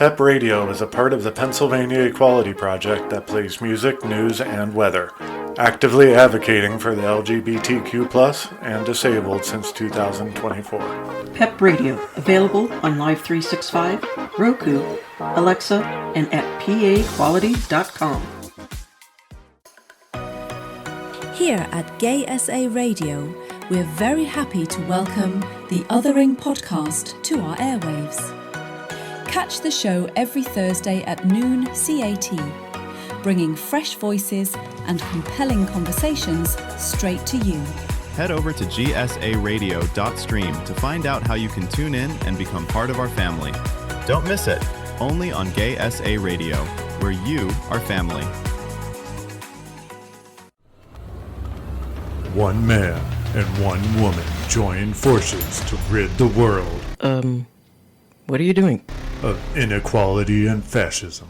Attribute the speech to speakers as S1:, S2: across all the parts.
S1: PEP Radio is a part of the Pennsylvania Equality Project that plays music, news, and weather, actively advocating for the LGBTQ+ and disabled since 2024.
S2: PEP Radio, available on Live 365, Roku, Alexa, and at paquality.com.
S3: Here at Gay SA Radio, we're very happy to welcome the Othering podcast to our airwaves. Catch the show every Thursday at noon CAT, bringing fresh voices and compelling conversations straight to you.
S4: Head over to gsaradio.stream to find out how you can tune in and become part of our family. Don't miss it, only on Gay SA Radio, where you are family.
S1: One man and one woman join forces to rid the world
S2: What are you doing?
S1: of inequality and fascism.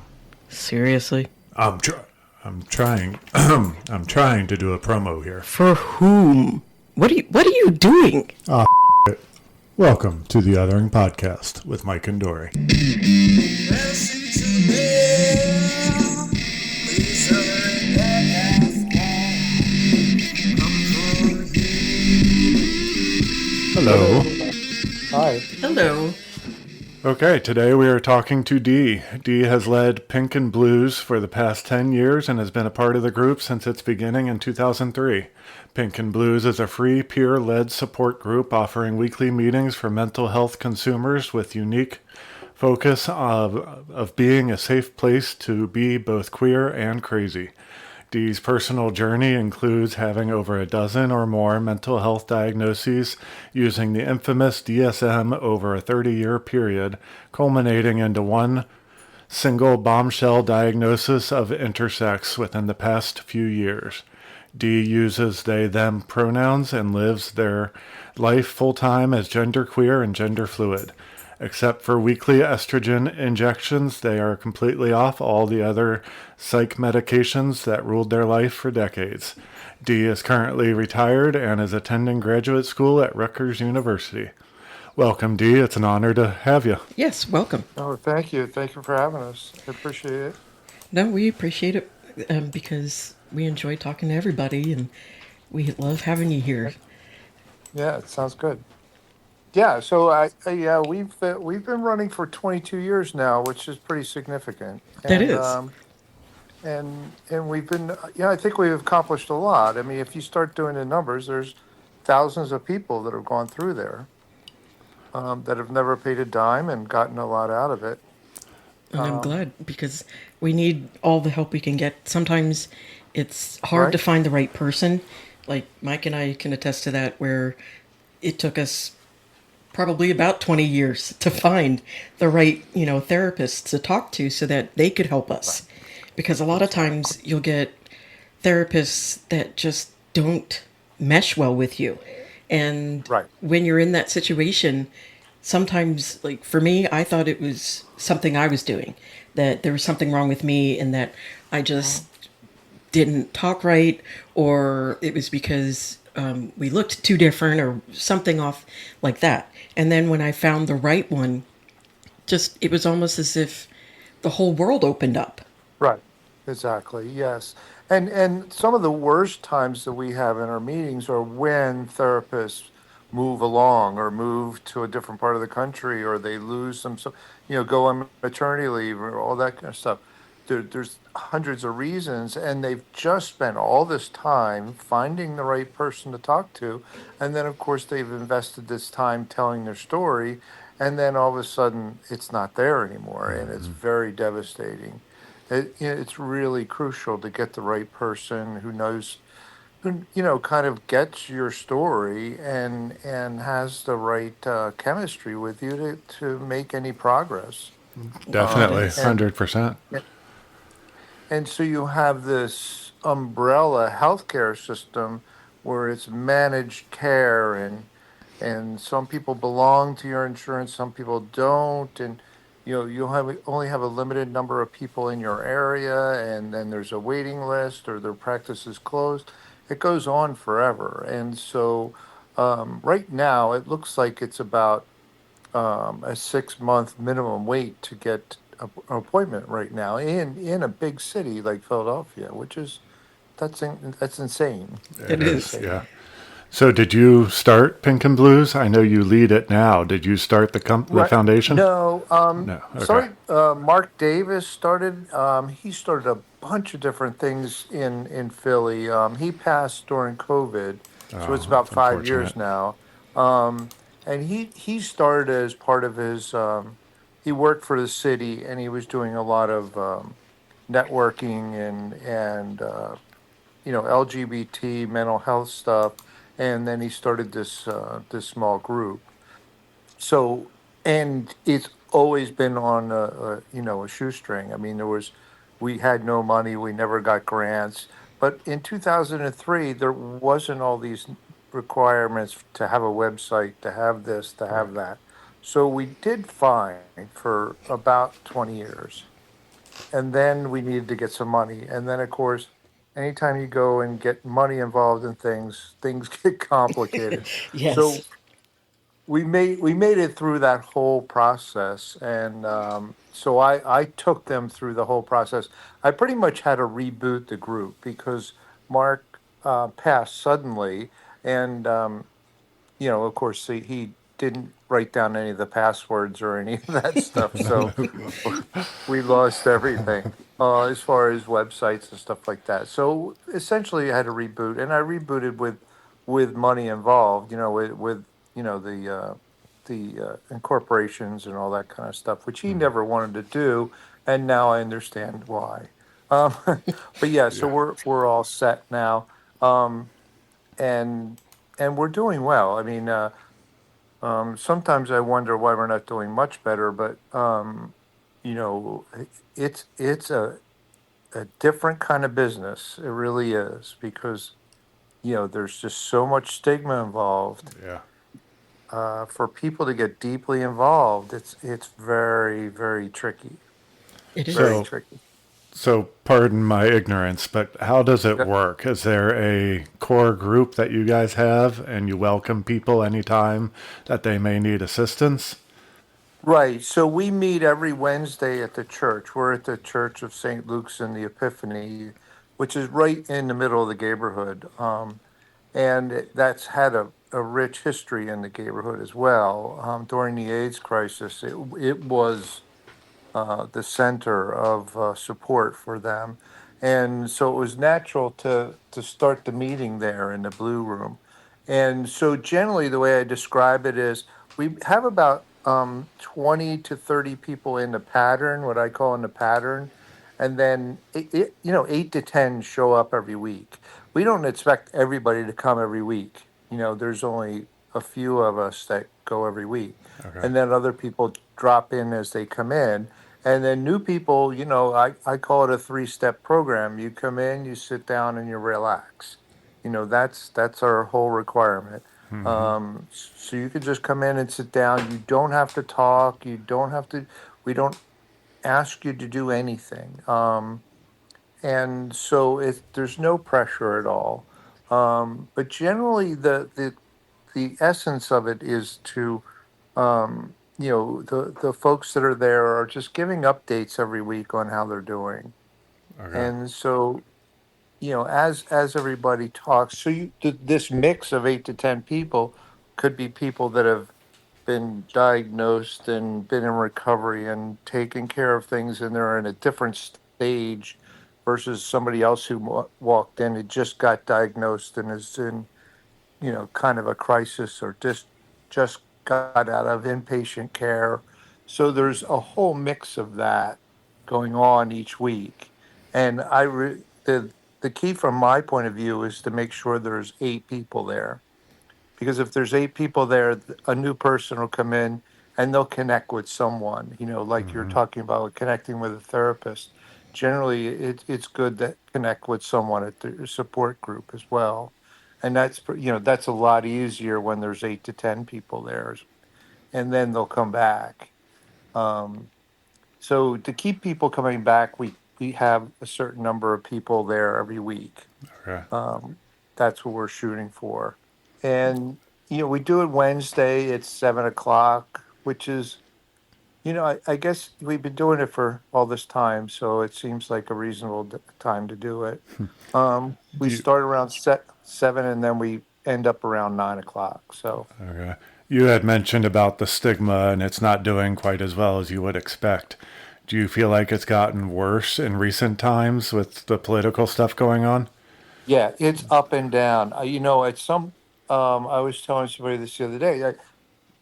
S2: Seriously?
S1: I'm trying I'm trying to do a promo here.
S2: For whom? What are you doing?
S1: Welcome to the Othering Podcast with Mike and Dory. Hello.
S5: Hi.
S2: Hello.
S1: Okay, today we are talking to Dee. Dee has led Pink and Blues for the past 10 years and has been a part of the group since its beginning in 2003. Pink and Blues is a free, peer-led support group offering weekly meetings for mental health consumers with unique focus of being a safe place to be both queer and crazy. Dee's personal journey includes having over a dozen or more mental health diagnoses using the infamous DSM over a 30-year period, culminating into one single bombshell diagnosis of intersex within the past few years. Dee uses they/them pronouns and lives their life full-time as genderqueer and gender fluid. Except for weekly estrogen injections, they are completely off all the other psych medications that ruled their life for decades. Dee is currently retired and is attending graduate school at Rutgers University. Welcome, Dee. It's an honor to have you.
S2: Yes, welcome.
S5: Oh, thank you. Thank you for having us. I appreciate it.
S2: No, we appreciate it because we enjoy talking to everybody and we love having you here.
S5: Yeah, it sounds good. Yeah, so we've been running for 22 years now, which is pretty significant.
S2: That
S5: And,
S2: is.
S5: and we've been, I think we've accomplished a lot. I mean, if you start doing the numbers, there's thousands of people that have gone through there that have never paid a dime and gotten a lot out of it.
S2: And I'm glad because we need all the help we can get. Sometimes it's hard to find the right person. Like Mike and I can attest to that, where it took us probably about 20 years to find the right, therapists to talk to so that they could help us. Because a lot of times you'll get therapists that just don't mesh well with you. And when you're in that situation, sometimes, like for me, I thought it was something I was doing, that there was something wrong with me and that I just didn't talk right, or it was because we looked too different or something off like that. And then when I found the right one, it was almost as if the whole world opened up.
S5: Right. Exactly. Yes. And some of the worst times that we have in our meetings are when therapists move along or move to a different part of the country, or they lose them, go on maternity leave or all that kind of stuff. There's hundreds of reasons, and they've just spent all this time finding the right person to talk to, and then of course they've invested this time telling their story, and then all of a sudden it's not there anymore, and it's very devastating. It's really crucial to get the right person who knows, kind of gets your story and has the right chemistry with you to make any progress.
S1: Definitely, 100%.
S5: And so you have this umbrella healthcare system where it's managed care, and some people belong to your insurance, some people don't, and you'll only have a limited number of people in your area, and then there's a waiting list, or their practice is closed. It goes on forever, and so right now it looks like it's about a 6-month minimum wait to get an appointment right now in a big city like Philadelphia, which is that's insane.
S1: It
S2: It
S5: It's
S1: is,
S2: is.
S5: insane.
S1: yeah. So did you start Pink and Blues? I know you lead it now. Did you start the
S5: Right.
S1: foundation?
S5: No,
S1: No. Okay.
S5: sorry, Mark Davis started, he started a bunch of different things in Philly. He passed during COVID, so
S1: Oh,
S5: it's about
S1: that's
S5: 5 years
S1: unfortunate.
S5: now. And he started as part of his, he worked for the city and he was doing a lot of, networking and LGBT mental health stuff. And then he started this small group. So, and it's always been on a shoestring. I mean, we had no money, we never got grants. But in 2003, there wasn't all these requirements to have a website, to have this, to have
S1: Correct.
S5: that. So we did fine for about 20 years. And then we needed to get some money. And then, of course, anytime you go and get money involved in things get complicated. So
S2: Yes.
S5: we made it through that whole process, and so I took them through the whole process. I pretty much had to reboot the group because Mark passed suddenly, and of course he didn't write down any of the passwords or any of that stuff, so we lost everything as far as websites and stuff like that. So essentially, I had to reboot, and I rebooted with money involved. With the incorporations and all that kind of stuff, which he never wanted to do, and now I understand why. Um, but yeah, so
S1: Yeah.
S5: we're all set now, um, and and we're doing well. I mean, sometimes I wonder why we're not doing much better, but you know, it's a different kind of business. It really is because there's just so much stigma involved.
S1: Yeah.
S5: For people to get deeply involved, it's very, very tricky.
S2: It
S5: Very
S2: is.
S1: So,
S5: tricky.
S1: so pardon my ignorance, but how does it
S5: Yeah.
S1: work? Is there a core group that you guys have and you welcome people anytime that they may need assistance?
S5: Right. So we meet every Wednesday at the church. We're at the Church of St. Luke's in the Epiphany, which is right in the middle of the Gayborhood. And that's had a rich history in the Gayborhood as well. During the AIDS crisis, it was the center of support for them. And so it was natural to start the meeting there in the Blue Room. And so generally, the way I describe it is we have about 20 to 30 people in the pattern, what I call in the pattern. And then, 8 to 10 show up every week. We don't expect everybody to come every week. There's only a few of us that go every week.
S1: Okay.
S5: And then other people drop in as they come in. And then new people, I call it a three-step program. You come in, you sit down, and you relax. That's our whole requirement. So you could just come in and sit down. You don't have to talk. You don't have to. We don't ask you to do anything. And so there's no pressure at all. But generally, the essence of it is to the folks that are there are just giving updates every week on how they're doing.
S1: Okay.
S5: And so, as everybody talks, so this mix of 8 to 10 people could be people that have been diagnosed and been in recovery and taken care of things, and they're in a different stage versus somebody else who walked in and just got diagnosed and is in kind of a crisis or just got out of inpatient care. So there's a whole mix of that going on each week. And the key from my point of view is to make sure there's 8 people there. Because if there's 8 people there, a new person will come in and they'll connect with someone, like you're talking about connecting with a therapist. Generally, it's good to connect with someone at the support group as well. And that's a lot easier when there's 8 to 10 people there, and then they'll come back. Um, so to keep people coming back, we have a certain number of people there every week.
S1: Okay.
S5: Um, that's what we're shooting for. And we do it Wednesday at 7 o'clock, which is I guess we've been doing it for all this time, so it seems like a reasonable time to do it. We
S1: You,
S5: start around 7, and then we end up around 9 o'clock. So
S1: okay. You had mentioned about the stigma and it's not doing quite as well as you would expect. Do you feel like it's gotten worse in recent times with the political stuff going on?
S5: yeah, it's up and down. At some, I was telling somebody this the other day.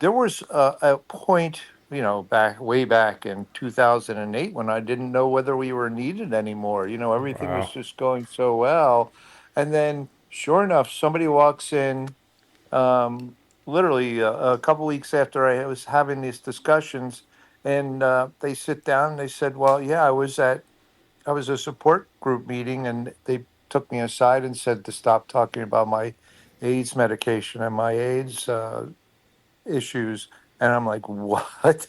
S5: There was a point, way back in 2008 when I didn't know whether we were needed anymore. Everything was
S1: Wow.
S5: just going so well. And then, sure enough, somebody walks in, literally a couple weeks after I was having these discussions, and they sit down and they said, "Well, yeah, I was a support group meeting, and they took me aside and said to stop talking about my AIDS medication and my AIDS issues." And I'm like, what?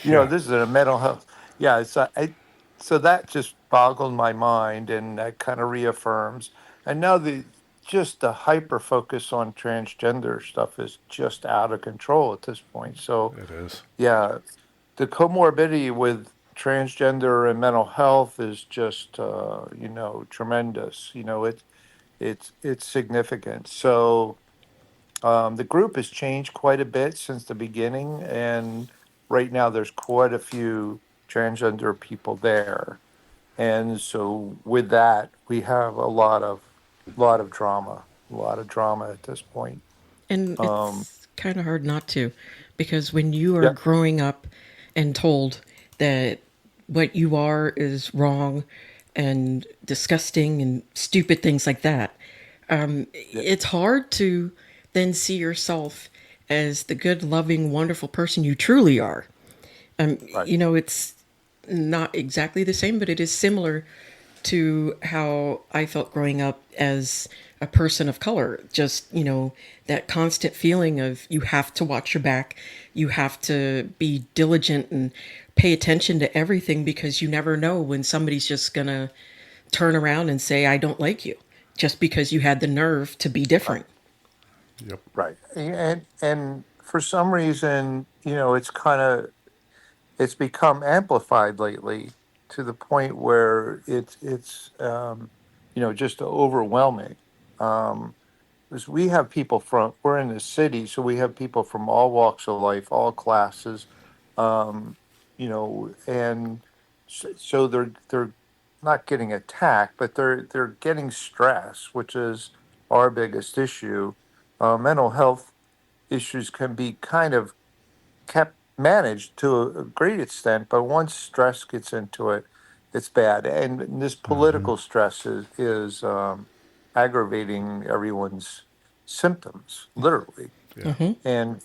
S1: Yeah,
S5: This is a mental health. Yeah, so that just boggled my mind, and that kind of reaffirms. And now the hyper focus on transgender stuff is just out of control at this point. So
S1: it is.
S5: yeah, the comorbidity with transgender and mental health is just tremendous. It's significant. So the group has changed quite a bit since the beginning, and right now there's quite a few transgender people there. And so with that, we have a lot of drama, a lot of drama at this point.
S2: And
S5: Um,
S2: it's kind of hard not to, because when you are
S5: yeah,
S2: growing up and told that what you are is wrong and disgusting and stupid things like that,
S5: yeah,
S2: it's hard to then see yourself as the good, loving, wonderful person you truly are.
S5: right,
S2: It's not exactly the same, but it is similar to how I felt growing up as a person of color. Just, that constant feeling of you have to watch your back, you have to be diligent and pay attention to everything because you never know when somebody's just going to turn around and say, I don't like you, just because you had the nerve to be
S5: right,
S2: different.
S1: Yep.
S5: right. And for some reason, it's become amplified lately to the point where it's just overwhelming. Um, because we're in the city, so we have people from all walks of life, all classes, um, and so they're not getting attacked, but they're getting stress, which is our biggest issue. Mental health issues can be kind of kept managed to a great extent, but once stress gets into it, it's bad. And this
S1: Hmm.
S5: political stress is aggravating everyone's symptoms, literally.
S1: Yeah.
S5: And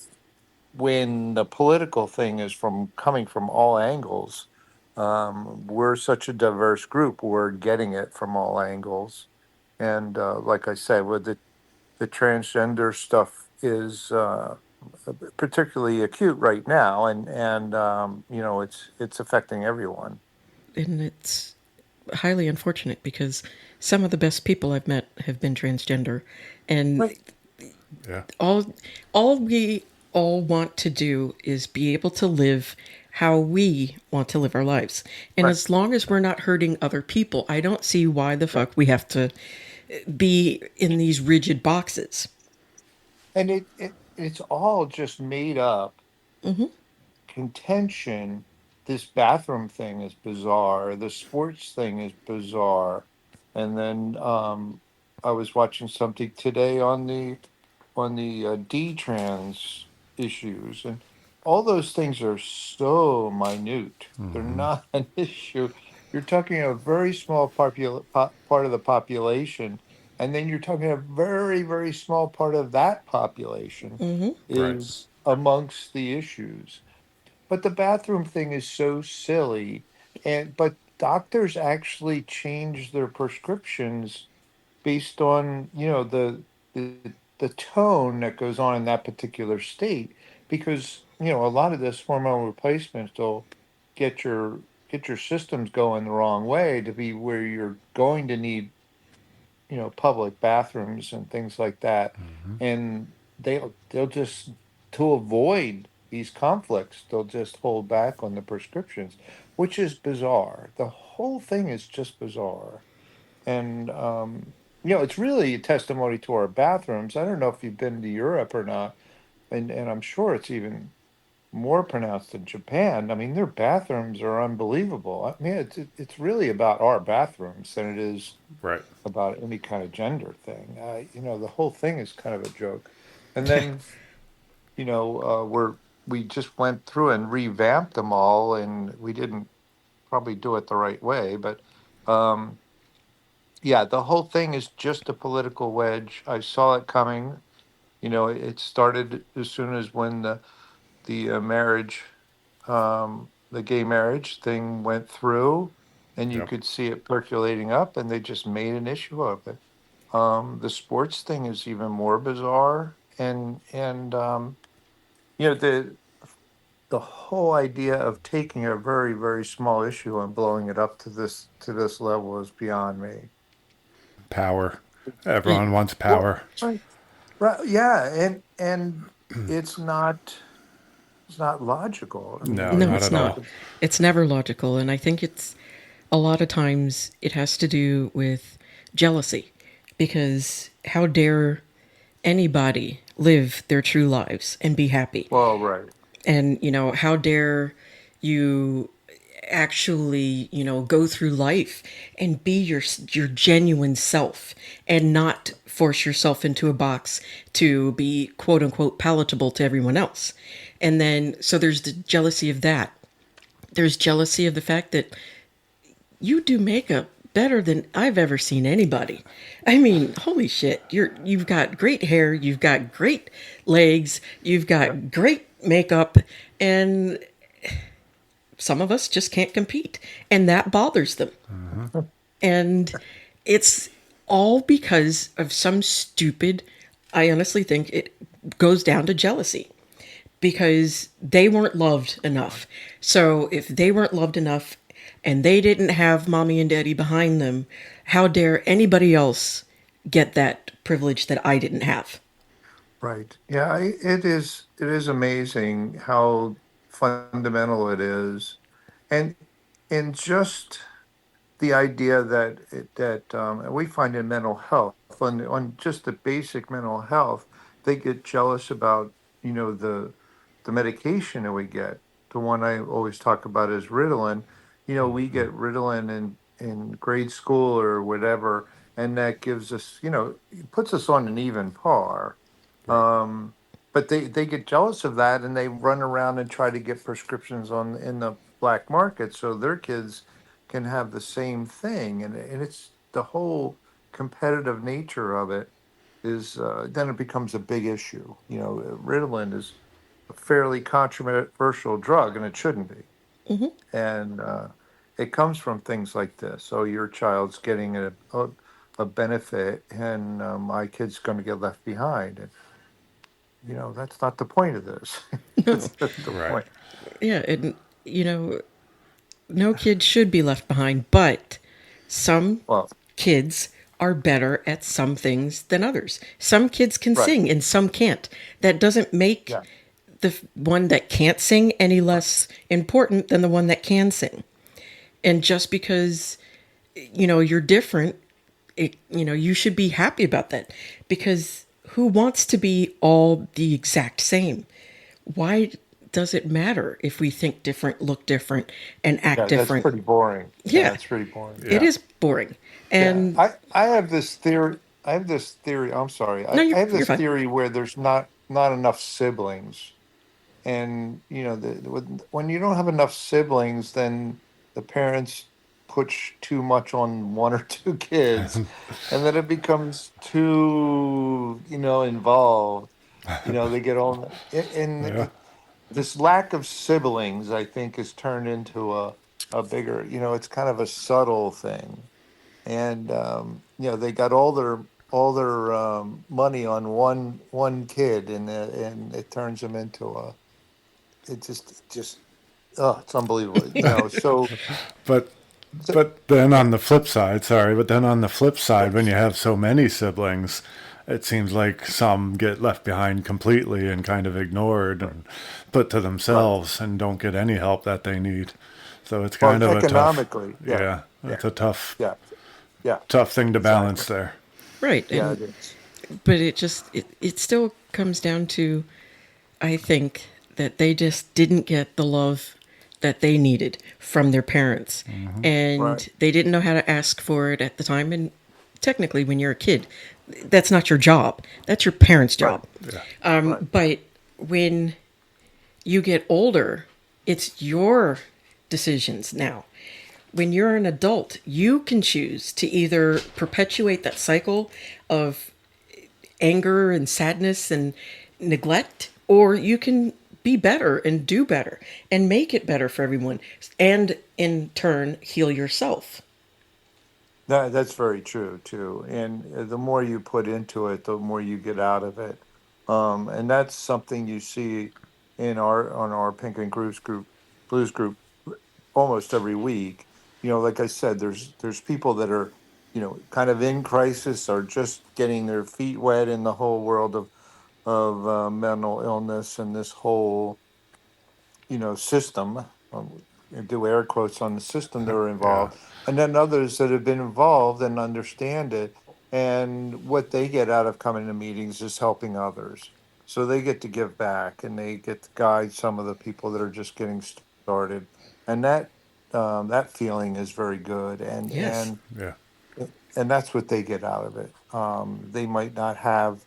S5: when the political thing is from coming from all angles, we're such a diverse group. We're getting it from all angles, and like I said, with the transgender stuff is particularly acute right now, and it's affecting everyone.
S2: And it's highly unfortunate because some of the best people I've met have been transgender. And
S5: Right,
S1: Yeah.
S2: all all we all want to do is be able to live how we want to live our lives. And
S5: right,
S2: as long as we're not hurting other people, I don't see why the
S5: right.
S2: fuck we have to be in these rigid boxes.
S5: And it's all just made up contention. This bathroom thing is bizarre. The sports thing is bizarre. And then I was watching something today on the D trans issues, and all those things are so minute. They're
S1: Hmm.
S5: not an issue. You're talking a very small part of the population, and then you're talking a very, very small part of that population
S1: Right.
S5: is amongst the issues. But the bathroom thing is so silly, and but doctors actually change their prescriptions based on the tone that goes on in that particular state, because a lot of this hormone replacement will get your get your systems going the wrong way to be where you're going to need public bathrooms and things like that, and they'll just to avoid these conflicts, they'll just hold back on the prescriptions, which is bizarre. The whole thing is just bizarre. And, it's really a testimony to our bathrooms. I don't know if you've been to Europe or not, and I'm sure it's even more pronounced in Japan. I mean, their bathrooms are unbelievable. I mean, it's really about our bathrooms than it is
S1: Right.
S5: about any kind of gender thing. The whole thing is kind of a joke. And
S2: Yeah.
S5: then, we just went through and revamped them all, and we didn't probably do it the right way, but um, yeah, the whole thing is just a political wedge. I saw it coming. It started as soon as when the marriage, the gay marriage thing went through, and you
S1: Yep.
S5: could see it percolating up, and they just made an issue of it. The sports thing is even more bizarre, and the whole idea of taking a very, very small issue and blowing it up to this level is beyond me.
S1: Power.
S2: Y-
S1: Everyone wants
S5: Well,
S1: power.
S5: right, yeah, and it's not logical. I mean,
S1: No,
S2: No,
S1: not
S2: it's
S1: at
S2: not.
S1: all.
S2: It's never logical. And I think it's a lot of times it has to do with jealousy. Because how dare anybody live their true lives and be happy?
S5: well, right,
S2: And, how dare you actually, go through life and be your genuine self and not force yourself into a box to be quote unquote palatable to everyone else. And then so there's the jealousy of that. There's jealousy of the fact that you do makeup better than I've ever seen anybody. I mean, holy shit. You've got great hair, you've got great legs, you've got great makeup, and some of us just can't compete, and that bothers them. And it's all because of some stupid, I honestly think it goes down to jealousy because they weren't loved enough. So if they weren't loved enough and they didn't have mommy and daddy behind them, how dare anybody else get that privilege that I didn't have?
S5: right. Yeah, it is amazing how fundamental it is, and just the idea that we find in mental health, on just the basic mental health, they get jealous about the medication that we get. The one I always talk about is Ritalin. We get Ritalin in grade school or whatever, and that gives us, it puts us on an even par.
S1: Right.
S5: But they get jealous of that, and they run around and try to get prescriptions on in the black market so their kids can have the same thing, and it's the whole competitive nature of it is then it becomes a big issue. Ritalin is a fairly controversial drug, and it shouldn't be. And it comes from things like this. So your child's getting a benefit, and my kid's going to get left behind. And that's not the point of this. That's
S2: No.
S5: the
S1: Right.
S5: point.
S2: Yeah, and you know, no kid should be left behind, but some
S5: Well,
S2: kids are better at some things than others. Some kids can
S5: right.
S2: sing and some can't. That doesn't make
S5: Yeah.
S2: the one that can't sing any less important than the one that can sing. And just because you're different, you should be happy about that because who wants to be all the exact same? Why does it matter if we think different, look different, and act
S5: Yeah, that's
S2: different?
S5: pretty boring. Yeah,
S2: Yeah,
S5: it's pretty boring.
S2: it
S1: Yeah.
S2: is boring.
S5: Yeah,
S2: And
S5: I have this theory. I have this theory. I'm sorry.
S2: no,
S5: I have
S2: you're
S5: this
S2: fine.
S5: theory where there's not enough siblings, and when you don't have enough siblings, then the parents push too much on one or two kids, and then it becomes too involved. They get on, and
S1: Yeah.
S5: this lack of siblings, I think, has turned into a bigger. It's kind of a subtle thing, and they got all their money on one kid, and it turns them into a it just oh, it's unbelievable. So,
S1: But
S5: so
S1: but then
S5: yeah,
S1: on the flip side, sorry, but then on the flip side, when
S5: yes,
S1: you have so many siblings, it seems like some get left behind completely and kind of ignored
S5: Right.
S1: and put to
S5: Right.
S1: themselves and don't get any help that they need. So it's
S5: Well,
S1: kind of a tough,
S5: economically, yeah,
S1: yeah,
S5: yeah,
S1: it's a
S5: yeah, yeah,
S1: tough thing to
S5: exactly.
S1: balance there.
S2: Right.
S5: Yeah,
S2: And
S5: it is.
S2: but it still comes down to, I think, that they just didn't get the love that they needed from their parents.
S5: Right.
S2: And they didn't know how to ask for it at the time. And technically, when you're a kid, that's not your job, that's your parents'
S5: Right.
S2: job.
S1: Yeah.
S5: Right.
S2: But when you get older, it's your decisions now. When you're an adult, you can choose to either perpetuate that cycle of anger and sadness and neglect, or you can be better and do better and make it better for everyone, and in turn heal yourself.
S5: That's very true too. And the more you put into it, the more you get out of it. And that's something you see in our on our Pink and Blues group almost every week. Like I said, there's people that are, kind of in crisis or just getting their feet wet in the whole world of mental illness and this whole system. I do air quotes on the system that are
S1: Yeah.
S5: involved, and then others that have been involved and understand it. And what they get out of coming to meetings is helping others. So they get to give back and they get to guide some of the people that are just getting started. And that feeling is very good. And
S2: Yes.
S5: and
S1: Yeah.
S5: and that's what they get out of it. They might not have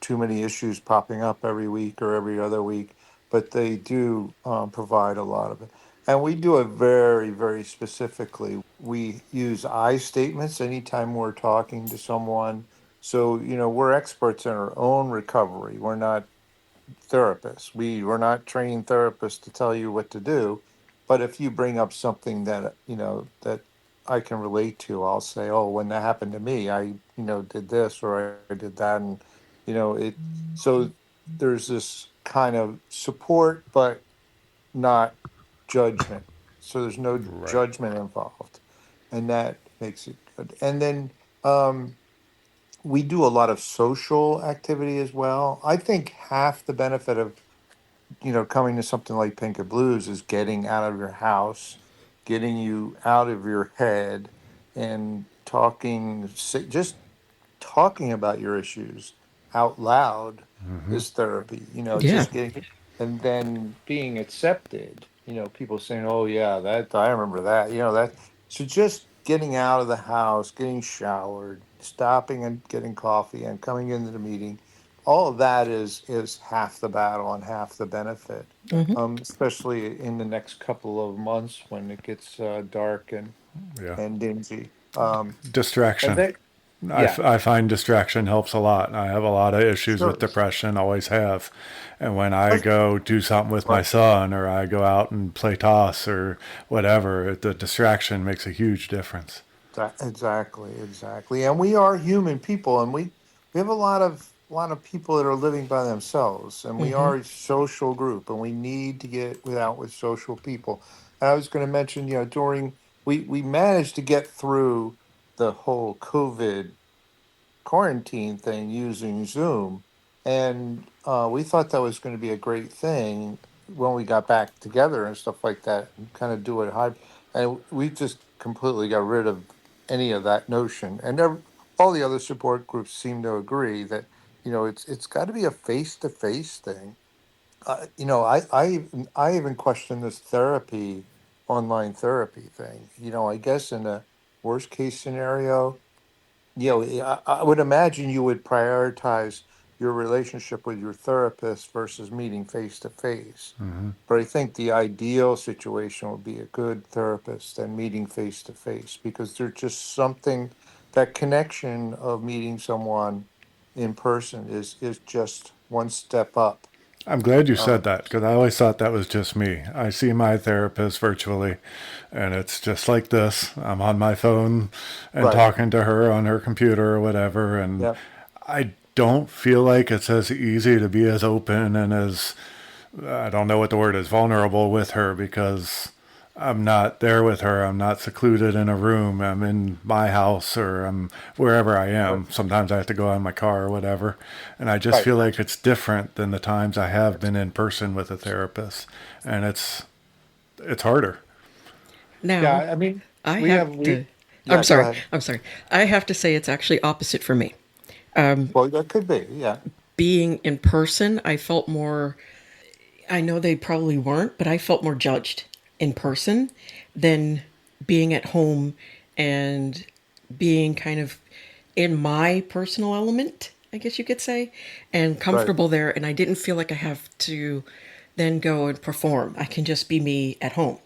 S5: too many issues popping up every week or every other week, but they do provide a lot of it. And we do it very, very specifically. We use I statements anytime we're talking to someone. So, we're experts in our own recovery. We're not therapists. We're not trained therapists to tell you what to do. But if you bring up something that that I can relate to, I'll say, "Oh, when that happened to me, I did this or I did that," and it. So there's this kind of support, but not judgment. So there's no
S1: Right.
S5: judgment involved, and that makes it good. And then we do a lot of social activity as well. I think half the benefit of coming to something like Pink and Blues is getting out of your house, getting you out of your head, and just talking about your issues out loud is therapy.
S2: Yeah.
S5: Just getting, and then being accepted. People saying, "Oh yeah, that I remember that." That. So just getting out of the house, getting showered, stopping and getting coffee, and coming into the meeting, all of that is half the battle and half the benefit. Especially in the next couple of months when it gets dark
S1: Yeah.
S5: and dingy. And
S1: Distraction.
S5: then, yeah,
S1: I find distraction helps a lot. I have a lot of issues with
S5: sure.
S1: depression, always have. And when I
S5: That's
S1: go do something with my
S5: right.
S1: son or I go out and play toss or whatever, the distraction makes a huge difference.
S5: Exactly, exactly. And we are human people, and we have a lot of people that are living by themselves, and we
S2: Hmm.
S5: are a social group, and we need to get out with social people. And I was going to mention, during we managed to get through the whole COVID quarantine thing using Zoom, and we thought that was going to be a great thing when we got back together and stuff like that, and kind of do it high. And we just completely got rid of any of that notion, and all the other support groups seem to agree that it's got to be a face to face thing. I even question this online therapy thing. I guess in a worst case scenario, I would imagine you would prioritize your relationship with your therapist versus meeting face to face. But I think the ideal situation would be a good therapist and meeting face to face because there's just something, that connection of meeting someone in person is just one step up.
S1: I'm glad you
S5: Uh,
S1: said that because I always thought that was just me. I see my therapist virtually, and it's just like this. I'm on my phone and
S5: right.
S1: talking to her on her computer or whatever, and
S5: Yeah.
S1: I don't feel like it's as easy to be as open and as I don't know what the word is, vulnerable with her because I'm not there with her. I'm not secluded in a room. I'm in my house or I'm wherever I
S5: Right.
S1: am. Sometimes I have to go out in my car or whatever. And I just
S5: Right.
S1: feel like it's different than the times I have been in person with a therapist. And it's harder.
S5: Yeah,
S2: Now,
S5: I mean,
S2: I
S5: we
S2: have
S5: have we.
S2: to. I'm
S5: Yeah, go
S2: sorry.
S5: ahead.
S2: I'm sorry. I have to say it's actually opposite for me.
S5: Well, that could be. Yeah.
S2: Being in person, I felt more. I know they probably weren't, but I felt more judged in person than being at home and being kind of in my personal element, I guess you could say, and
S5: Right.
S2: comfortable there. And I didn't feel like I have to then go and perform. I can just be me at home.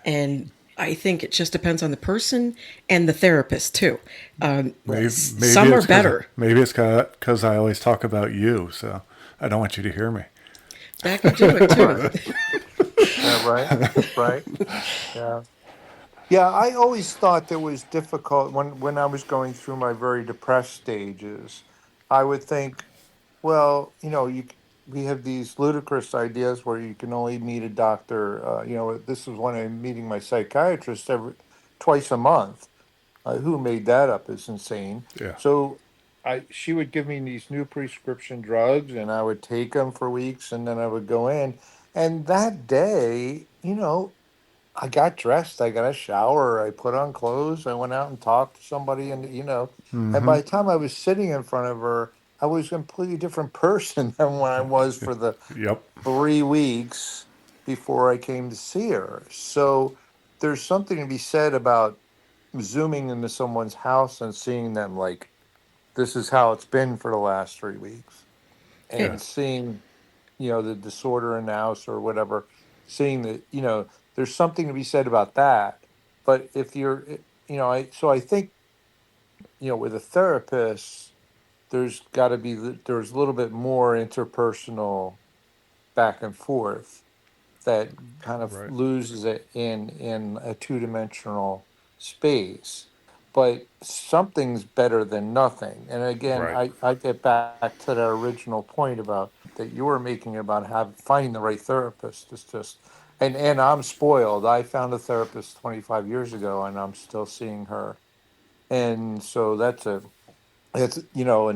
S2: And I think it just depends on the person and the therapist too.
S1: Maybe
S2: Some are
S1: it's because
S2: better.
S1: maybe it's because I always talk about you, so I don't want you to hear me.
S2: That could do it too.
S5: Right. Yeah. Right. Right. Yeah. Yeah. I always thought that was difficult when I was going through my very depressed stages. I would think, well, we have these ludicrous ideas where you can only meet a doctor. This is when I'm meeting my psychiatrist every twice a month. Who made that up is insane.
S1: Yeah.
S5: So she would give me these new prescription drugs, and I would take them for weeks, and then I would go in. And that day, I got dressed, I got a shower, I put on clothes, I went out and talked to somebody, and
S1: Mm-hmm.
S5: by the time I was sitting in front of her, I was a completely different person than when I was for the
S1: Yep.
S5: 3 weeks before I came to see her. So there's something to be said about zooming into someone's house and seeing them like this is how it's been for the last 3 weeks,
S2: It,
S5: and seeing the disorder in the house or whatever, seeing that there's something to be said about that. But if you're I think with a therapist there's got to be there's a little bit more interpersonal back and forth that kind of
S1: Right.
S5: loses it in a two-dimensional space. But something's better than nothing. And again,
S1: Right.
S5: I get back to that original point about that you were making about finding the right therapist. It's just and I'm spoiled. I found a therapist 25 years ago and I'm still seeing her. And so and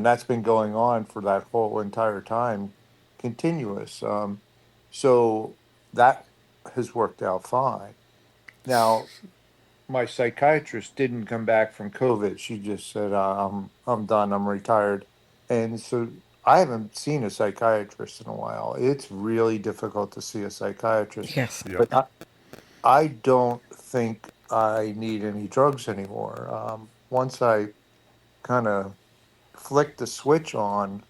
S5: that's been going on for that whole entire time, continuous. So that has worked out fine. Now, my psychiatrist didn't come back from COVID. She just said, I'm done. I'm retired." And so I haven't seen a psychiatrist in a while. It's really difficult to see a psychiatrist,
S2: yes.
S1: Yep.
S5: but I don't think I need any drugs anymore. Once I kind of flicked the switch on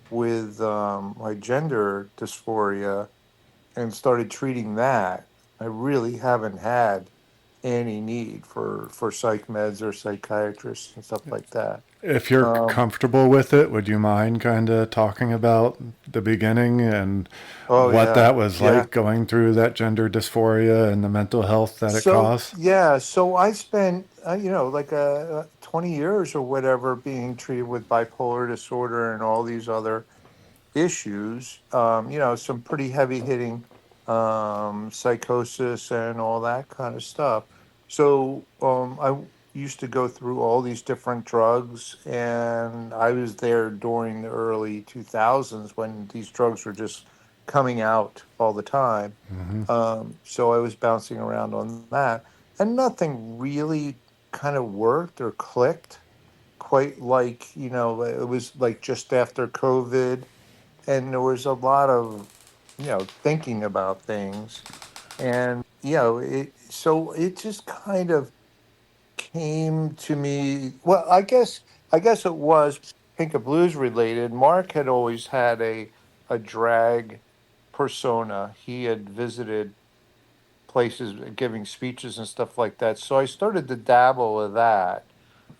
S5: with my gender dysphoria and started treating that, I really haven't had any need for psych meds or psychiatrists and stuff like that.
S1: If you're
S5: Um,
S1: comfortable with it, would you mind kind of talking about the beginning and
S5: oh
S1: what
S5: yeah,
S1: that was
S5: yeah.
S1: like going through that gender dysphoria and the mental health that it
S5: So
S1: caused?
S5: yeah, so I spent like 20 years or whatever being treated with bipolar disorder and all these other issues, some pretty heavy hitting psychosis and all that kind of stuff. So used to go through all these different drugs, and I was there during the early 2000s when these drugs were just coming out all the time.
S1: Mm-hmm.
S5: So I was bouncing around on that, and nothing really kind of worked or clicked quite like, it was like just after COVID, and there was a lot of thinking about things, and it just kind of came to me. Well, I guess it was Pink and Blues related. Mark had always had a drag persona. He had visited places giving speeches and stuff like that, so I started to dabble with that,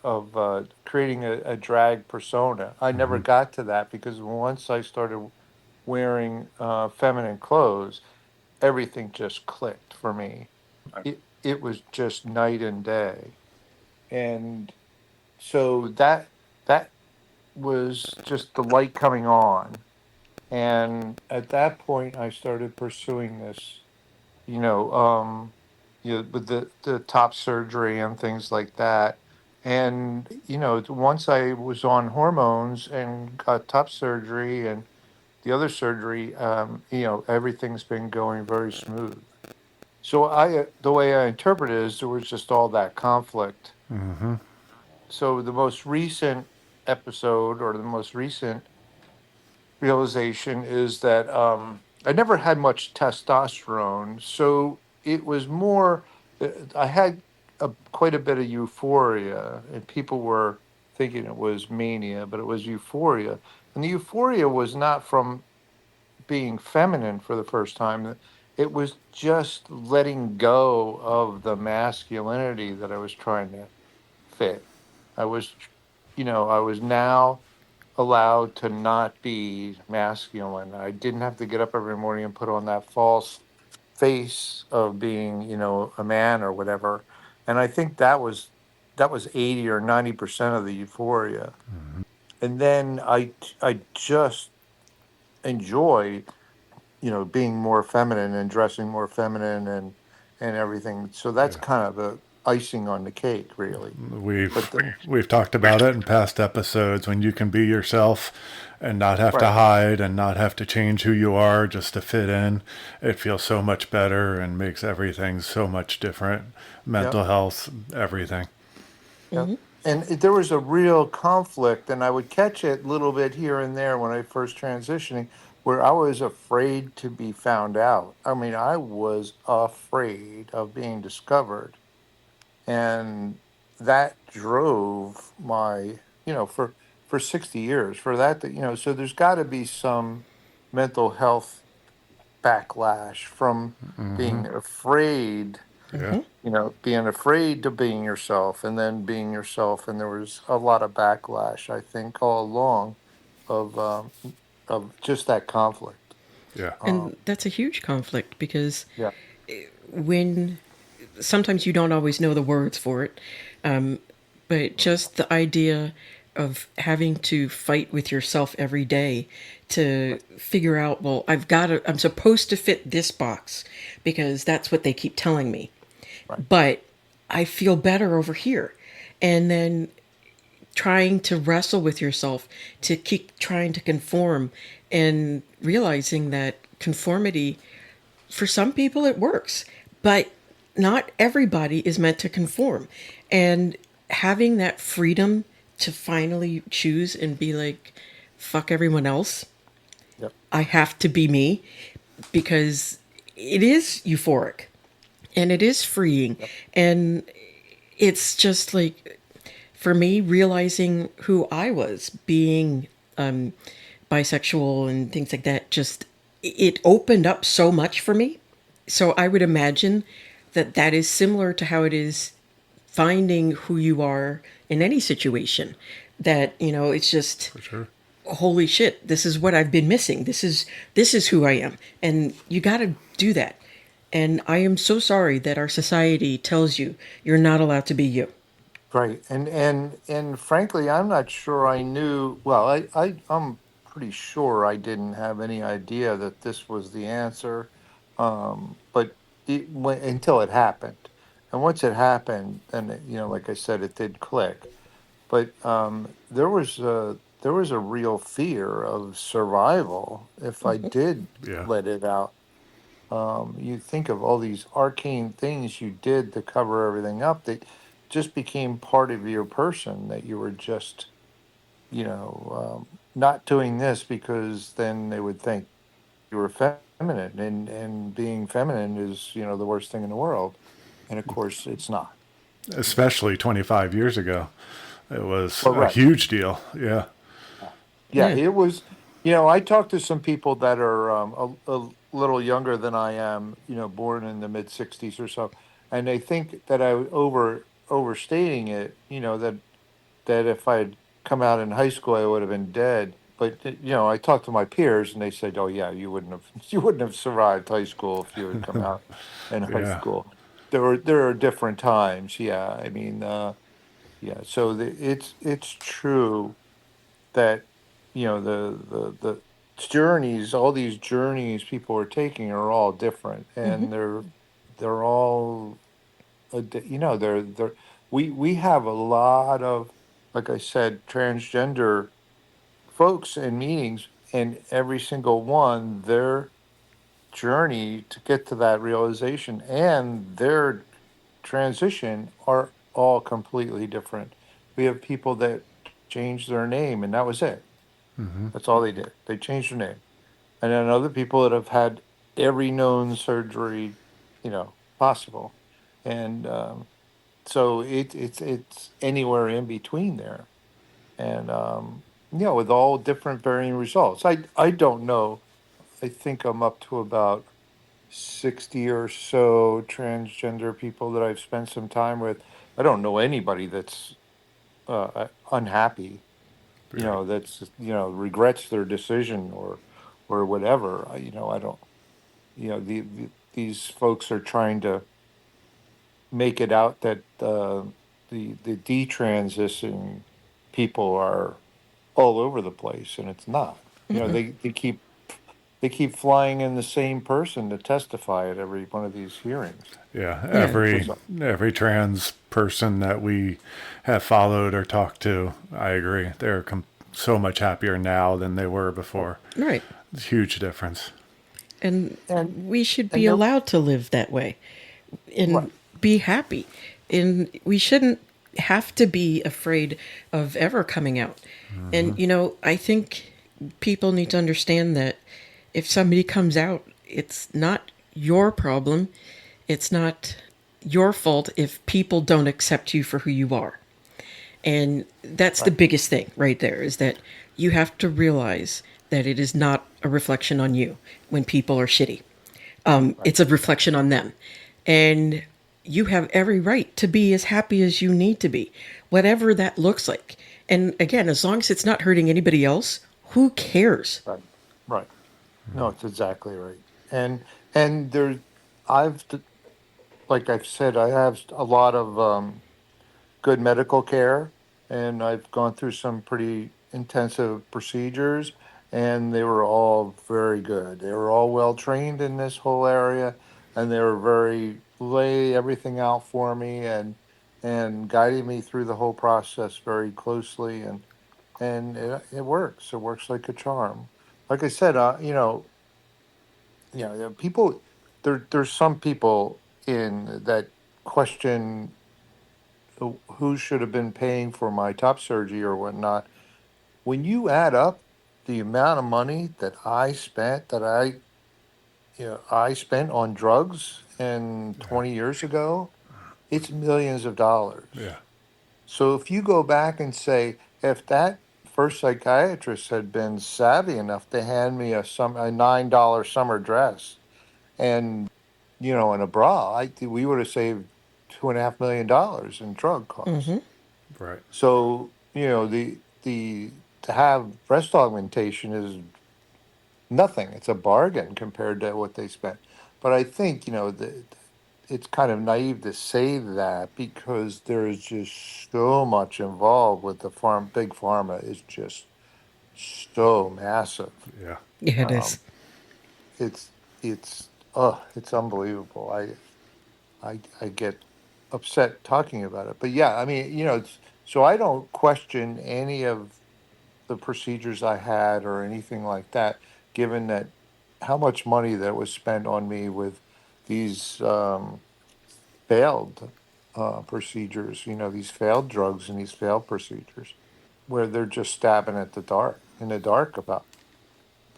S5: of creating a drag persona. I never
S1: Mm-hmm.
S5: got to that because once I started wearing feminine clothes, everything just clicked for me. It was just night and day, and so that was just the light coming on. And at that point, I started pursuing this, you know, um, with the top surgery and things like that. And, once I was on hormones and got top surgery and the other surgery, everything's been going very smooth. So the way I interpret it is there was just all that conflict.
S1: Mm-hmm.
S5: So the most recent episode or the most recent realization is that I never had much testosterone, so it was more. I had quite a bit of euphoria, and people were thinking it was mania, but it was euphoria, and the euphoria was not from being feminine for the first time. It was just letting go of the masculinity that I was trying to fit. I was, I was now allowed to not be masculine. I didn't have to get up every morning and put on that false face of being, a man or whatever. And I think that was 80 or 90% of the euphoria. And then I just enjoy, being more feminine and dressing more feminine and everything. So that's
S1: Yeah.
S5: kind of the icing on the cake, really. But
S1: We've talked about it in past episodes when you can be yourself and not have to
S5: right.
S1: hide and not have to change who you are just to fit in. It feels so much better and makes everything so much different.
S5: Yeah.
S1: Mental health, everything.
S5: Yeah. And there was a real conflict, and I would catch it a little bit here and there when I first transitioning, where I was afraid to be found out. I mean, I was afraid of being discovered, and that drove my, for 60 years, for that, so there's got to be some mental health backlash from
S1: Mm-hmm.
S5: being afraid,
S1: Yeah.
S5: being afraid to being yourself and then being yourself. And there was a lot of backlash, I think, all along of just that conflict.
S1: Yeah.
S2: And that's a huge conflict because
S5: Yeah,
S2: when sometimes you don't always know the words for it, but just the idea of having to fight with yourself every day to figure out, well, I'm supposed to fit this box because that's what they keep telling me.
S5: right.
S2: But I feel better over here. And then trying to wrestle with yourself to keep trying to conform and realizing that conformity, for some people, it works, but not everybody is meant to conform. And having that freedom to finally choose and be like, fuck everyone else,
S5: Yep.
S2: I have to be me, because it is euphoric and it is freeing.
S5: Yep.
S2: And it's just like, for me, realizing who I was, being bisexual and things like that, just it opened up so much for me. So I would imagine that that is similar to how it is finding who you are in any situation. That, it's just,
S1: For sure.
S2: holy shit, this is what I've been missing. This is who I am, and you got to do that. And I am so sorry that our society tells you you're not allowed to be you.
S5: Right. And frankly, I'm not sure I knew. Well, I'm pretty sure I didn't have any idea that this was the answer. But until it happened, and once it happened, then like I said, it did click. But there was a real fear of survival if I did
S1: Yeah.
S5: let it out. You think of all these arcane things you did to cover everything up that just became part of your person, that you were just, not doing this because then they would think you were feminine, and being feminine is, the worst thing in the world. And of course, it's not.
S1: Especially 25 years ago. It was
S5: But
S1: a
S5: right.
S1: huge deal. Yeah.
S5: Yeah,
S2: Yeah.
S5: it was. I talked to some people that are a little younger than I am, born in the mid '60s or so, and they think that I was overstating it. That if I had come out in high school, I would have been dead. But I talked to my peers, and they said, "Oh yeah, you wouldn't have you wouldn't have survived high school if you had come out in high
S1: Yeah.
S5: school." There are different times. Yeah, I mean, yeah. So it's true that the journeys, all these journeys people are taking are all different, and they're all we have a lot of, like I said, transgender folks in meetings, and every single one, their journey to get to that realization and their transition are all completely different. We have people that changed their name and that was it.
S1: Hmm.
S5: That's all they did. They changed their name. And then other people that have had every known surgery, possible. And so it's anywhere in between there. And with all different varying results. I don't know. I think I'm up to about 60 or so transgender people that I've spent some time with. I don't know anybody that's unhappy,
S1: Right.
S5: that's, regrets their decision or whatever. I don't, these folks are trying to make it out that the detransition people are all over the place, and it's not. They keep flying in the same person to testify at every one of these hearings.
S1: Yeah.
S2: Yeah.
S5: It's
S1: Every
S5: just
S1: every trans person that we have followed or talked to, I agree. They're so much happier now than they were before.
S2: Right.
S1: It's a huge difference.
S2: And
S5: and
S2: we should
S5: and
S2: be
S5: they're
S2: allowed to live that way and
S5: right.
S2: be happy. And we shouldn't have to be afraid of ever coming out.
S1: Hmm.
S2: And, I think people need to understand that if somebody comes out, it's not your problem. It's not your fault if people don't accept you for who you are. And that's the
S5: Right.
S2: biggest thing right there is that you have to realize that it is not a reflection on you when people are shitty.
S5: Right.
S2: It's a reflection on them. And you have every right to be as happy as you need to be, whatever that looks like. And again, as long as it's not hurting anybody else, who cares?
S5: Right. Right. No, it's exactly right. And there, I've d- like I've said, I have a lot of good medical care, and I've gone through some pretty intensive procedures, and they were all very good. They were all well trained in this whole area, and they were very lay everything out for me and guided me through the whole process very closely, and it works. It works like a charm. Like I said, people. There's some people in that question who should have been paying for my top surgery or whatnot. When you add up the amount of money that I spent on drugs and
S1: Yeah.
S5: 20 years ago, it's millions of dollars.
S1: Yeah.
S5: So if you go back and say, if that first psychiatrist had been savvy enough to hand me a $9 summer dress and and a bra, we would have saved $2.5 million in drug costs.
S1: Right.
S5: So, the to have breast augmentation is nothing. It's a bargain compared to what they spent. But I think, it's kind of naive to say that because there is just so much involved with the big pharma is just so massive.
S1: Yeah.
S2: Yeah, it is.
S5: Um, it's it's unbelievable. I get upset talking about it. But yeah, I mean, so I don't question any of the procedures I had or anything like that, given that how much money that was spent on me with these failed procedures, these failed drugs and these failed procedures, where they're just stabbing at the dark in the dark about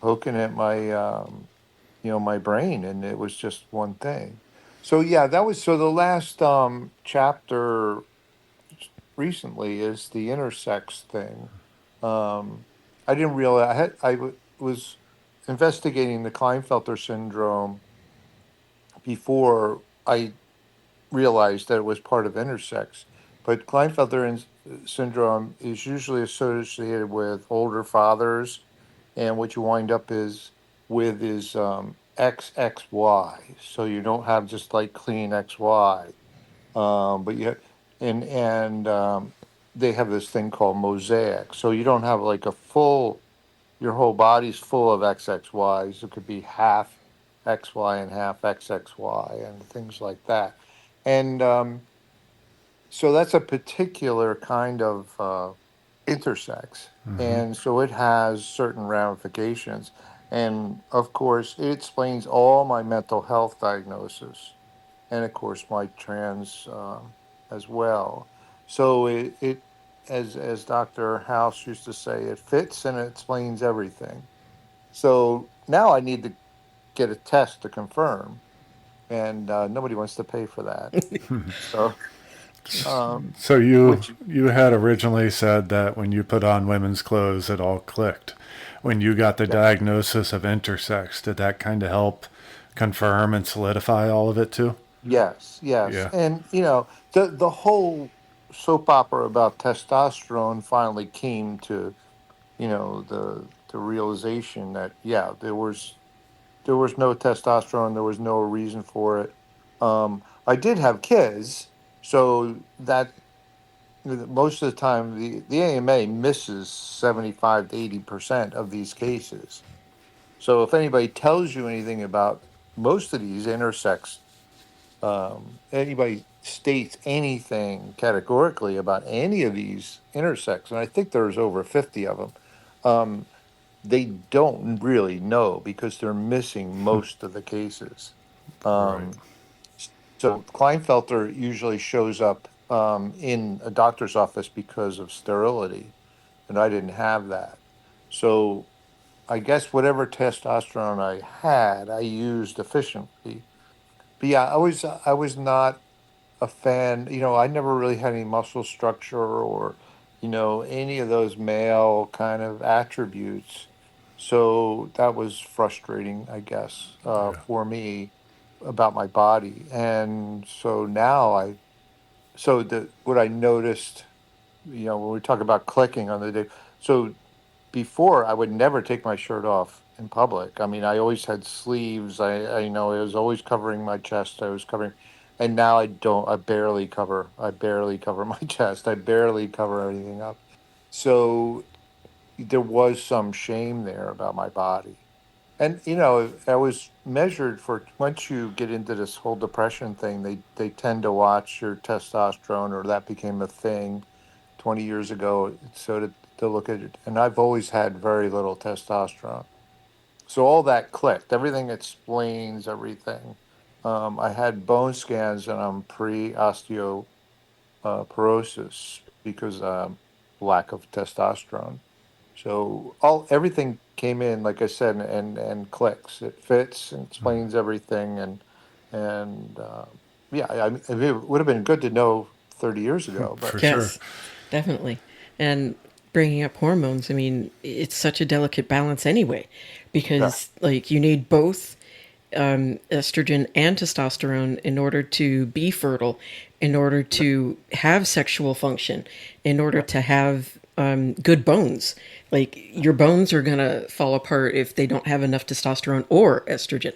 S5: poking at my brain, and it was just one thing. So yeah, that was so the last chapter recently is the intersex thing. Um, I didn't realize was investigating the Klinefelter syndrome before I realized that it was part of intersex. But syndrome is usually associated with older fathers, and what you wind up is XXY. So you don't have just like clean XY, but they have this thing called mosaic. So you don't have like your whole body's full of XXYs. It could be half XY and half XXY and things like that. And so that's a particular kind of intersex.
S1: Mm-hmm.
S5: And so it has certain ramifications. And of course, it explains all my mental health diagnosis and, of course, my trans as well. So as Dr. House used to say, it fits and it explains everything. So now I need to get a test to confirm, and nobody wants to pay for that. So, um,
S1: So you
S5: which
S1: you had originally said that when you put on women's clothes, it all clicked. When you got the
S5: yes,
S1: diagnosis of intersex, did that kind of help confirm and solidify all of it too?
S5: yes, yes,
S1: Yeah.
S5: and the whole soap opera about testosterone finally came to the realization that yeah, there was no testosterone, there was no reason for it. I did have kids, so that most of the time the AMA misses 75 to 80% of these cases. So if anybody tells you anything about most of these intersex, anybody states anything categorically about any of these intersex, and I think there's over 50 of them, um, they don't really know because they're missing most of the cases.
S1: Right.
S5: Um, so Klinefelter usually shows up in a doctor's office because of sterility, and I didn't have that. So I guess whatever testosterone I had, I used efficiently. But yeah, I was not a fan. I never really had any muscle structure or, any of those male kind of attributes. So that was frustrating, I guess,
S1: Yeah.
S5: for me about my body. And so now what I noticed, when we talk about clicking on the day, so before I would never take my shirt off in public. I mean, I always had sleeves. I was always covering my chest. I was covering, and now I don't. I barely cover. I barely cover my chest. I barely cover anything up. So there was some shame there about my body. And I was measured for once you get into this whole depression thing, they tend to watch your testosterone, or that became a thing 20 years ago. So to look at it, and I've always had very little testosterone. So all that clicked. Everything explains everything. I had bone scans and I'm pre-osteoporosis because lack of testosterone. So everything came in, like I said, and clicks. It fits and explains everything, and yeah, I mean, it would have been good to know 30 years ago, but
S1: For sure.
S2: Yes, definitely. And bringing up hormones, I mean, it's such a delicate balance anyway,
S5: yeah,
S2: because like you need both estrogen and testosterone in order to be fertile, in order
S5: yeah,
S2: to have sexual function, in order
S5: yeah,
S2: to have good bones. Like your bones are going to fall apart if they don't have enough testosterone or estrogen.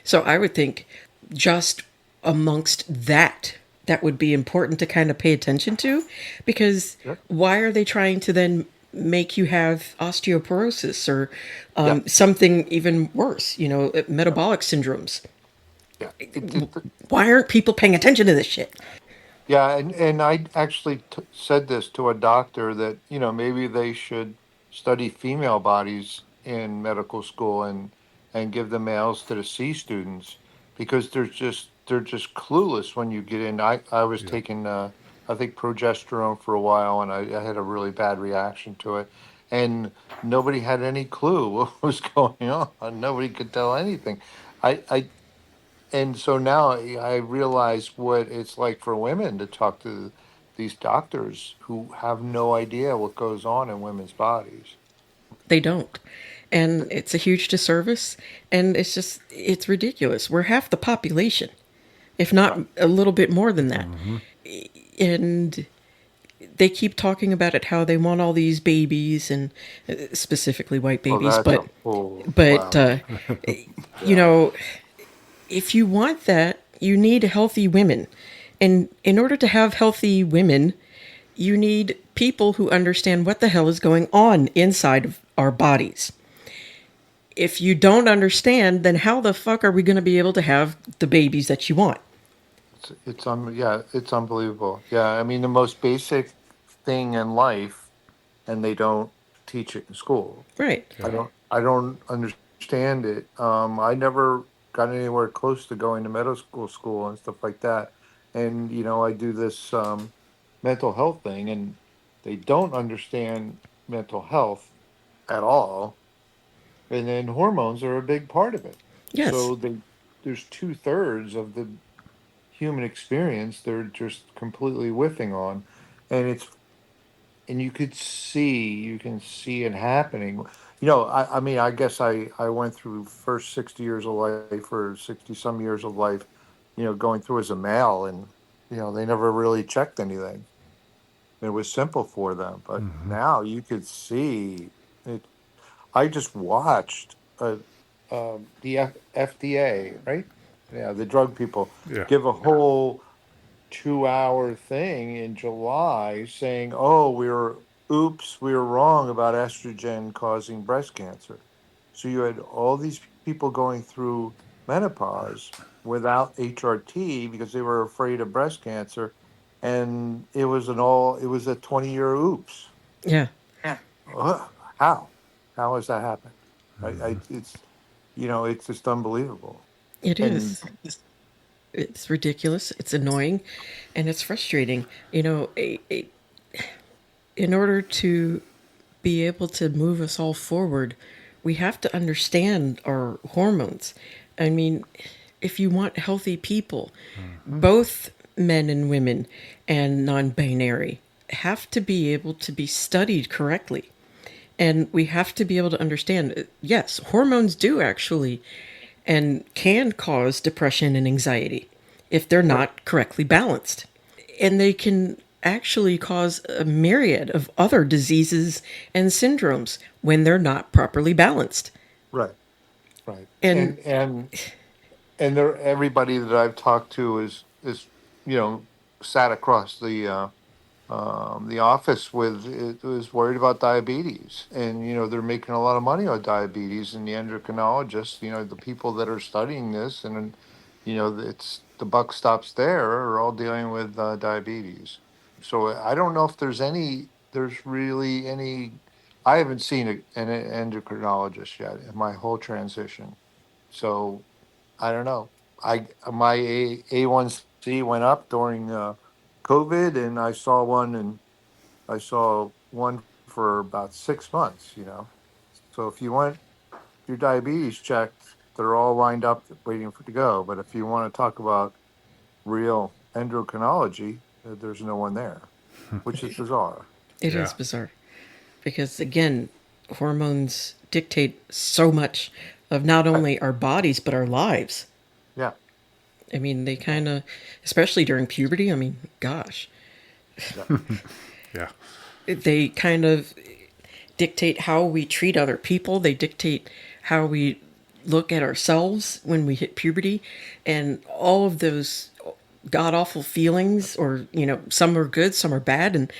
S2: So I would think just amongst that would be important to kind of pay attention to, because
S5: yeah,
S2: why are they trying to then make you have osteoporosis or
S5: yeah,
S2: something even worse,
S5: yeah,
S2: metabolic syndromes?
S5: yeah.
S2: Why aren't people paying attention to this shit?
S5: Yeah, and I actually said this to a doctor that, maybe they should study female bodies in medical school and give the males to the C students because they're just clueless when you get in. I was
S1: Yeah.
S5: taking I think progesterone for a while and I had a really bad reaction to it. And nobody had any clue what was going on. Nobody could tell anything. I and so now I realize what it's like for women to talk to these doctors who have no idea what goes on in women's bodies.
S2: They don't. And it's a huge disservice. And it's ridiculous. We're half the population, if not
S5: Yeah.
S2: a little bit more than that.
S1: Mm-hmm.
S2: And they keep talking about it, how they want all these babies and specifically white
S5: Oh,
S2: babies.
S5: that's
S2: But,
S5: a whole
S2: but,
S5: wow.
S2: you
S5: Yeah.
S2: know, if you want that, you need healthy women. And in order to have healthy women, you need people who understand what the hell is going on inside of our bodies. If you don't understand, then how the fuck are we going to be able to have the babies that you want?
S5: it's unbelievable. Yeah, I mean the most basic thing in life, and they don't teach it in school.
S2: Right.
S1: Yeah.
S5: I don't understand it. I never got anywhere close to going to school and stuff like that. And I do this mental health thing, and they don't understand mental health at all. And then hormones are a big part of it.
S2: Yes.
S5: So there's 2/3 of the human experience they're just completely whiffing on, and you can see it happening. I mean, I guess I went through first 60 years of life or 60 some years of life, going through as a male, and they never really checked anything. It was simple for them, but now you could see it. I just watched the FDA, right? Yeah, the drug people
S1: Yeah.
S5: give a whole 2-hour thing in July saying, "Oh, we were wrong about estrogen causing breast cancer." So you had all these people going through menopause without HRT because they were afraid of breast cancer, and it was a 20-year oops.
S2: Yeah.
S5: Yeah. How? How has that happened? It's it's just unbelievable.
S2: It
S5: And
S2: is. It's ridiculous. It's annoying, and it's frustrating. You know, in order to be able to move us all forward, we have to understand our hormones. I mean, if you want healthy people, both men and women and non binary have to be able to be studied correctly. And we have to be able to understand yes, hormones do actually and can cause depression and anxiety if they're
S5: right,
S2: not correctly balanced. And they can actually cause a myriad of other diseases and syndromes when they're not properly balanced.
S5: right, right.
S2: And
S5: And everybody that I've talked to is you know sat across the office with it was worried about diabetes, and they're making a lot of money on diabetes, and the endocrinologists, the people that are studying this, and it's the buck stops there, are all dealing with diabetes. So I don't know if there's really any. I haven't seen an endocrinologist yet in my whole transition, so I don't know. My A1C went up during COVID, and I saw one for about 6 months. So if you want your diabetes checked, they're all lined up waiting for to go. But if you want to talk about real endocrinology, there's no one there, which is bizarre.
S2: it is
S1: Yeah.
S2: bizarre because, again, hormones dictate so much of not
S5: I,
S2: only our bodies but our lives.
S5: yeah,
S2: I mean, they
S5: yeah,
S2: kind of, especially during puberty, I mean, gosh,
S5: yeah,
S1: Yeah.
S2: they kind of dictate how we treat other people. They dictate how we look at ourselves when we hit puberty, and all of those god awful feelings, or, some are good, some are bad. And,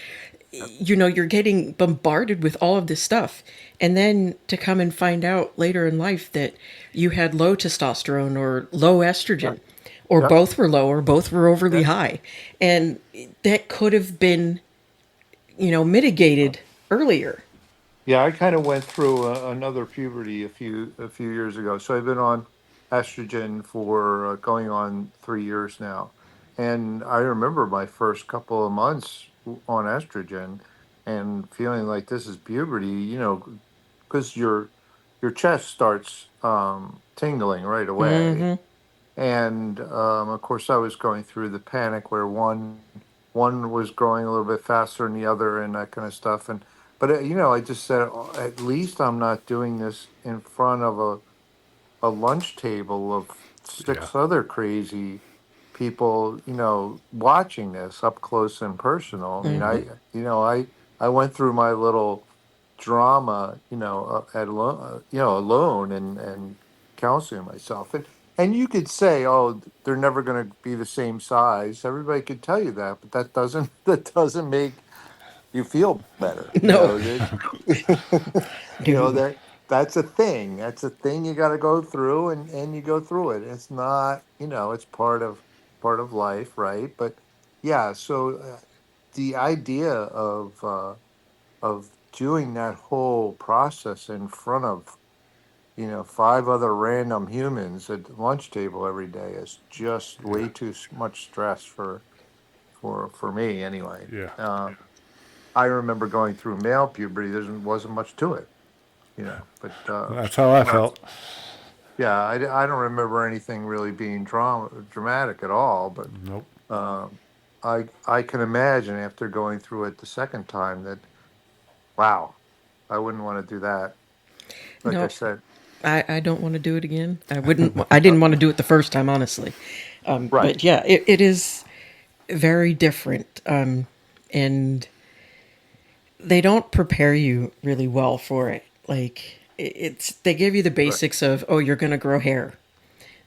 S2: you're getting bombarded with all of this stuff. And then to come and find out later in life that you had low testosterone or low
S5: yeah,
S2: estrogen, or
S5: yeah.
S2: both were low, or both were overly
S5: Yeah.
S2: high. And that could have been, mitigated earlier.
S5: Yeah, I kind of went through another puberty a few years ago. So I've been on estrogen for going on 3 years now, and I remember my first couple of months on estrogen and feeling like this is puberty. Because your chest starts tingling right away, and of course I was going through the panic where one was growing a little bit faster than the other and that kind of stuff. And but I just said, "Oh, at least I'm not doing this in front of a lunch table of
S1: Yeah.
S5: six other crazy people, watching this up close and personal." I mean, I went through my little drama, alone, and counseling myself. And you could say, "Oh, they're never going to be the same size." Everybody could tell you that, but that doesn't make you feel better.
S2: No, no.
S5: That's a thing. That's a thing you got to go through, and you go through it. It's not, it's part of part of life, right? But yeah, so the idea of doing that whole process in front of, five other random humans at the lunch table every day is just
S1: Yeah.
S5: way too much stress for me anyway.
S1: Yeah.
S5: I remember going through male puberty. There wasn't much to it, but
S1: That's how I
S5: not.
S1: felt.
S5: Yeah, I don't remember anything really being dramatic at all. But
S1: Nope.
S5: um, I can imagine after going through it the second time that, wow, I wouldn't want to do that. Like I
S2: No,
S5: said,
S2: I don't want to do it again. I didn't want to do it the first time, honestly.
S5: right,
S2: But yeah, it is very different. And they don't prepare you really well for it. Like, they give you the
S5: right,
S2: basics of, oh, you're going to grow hair.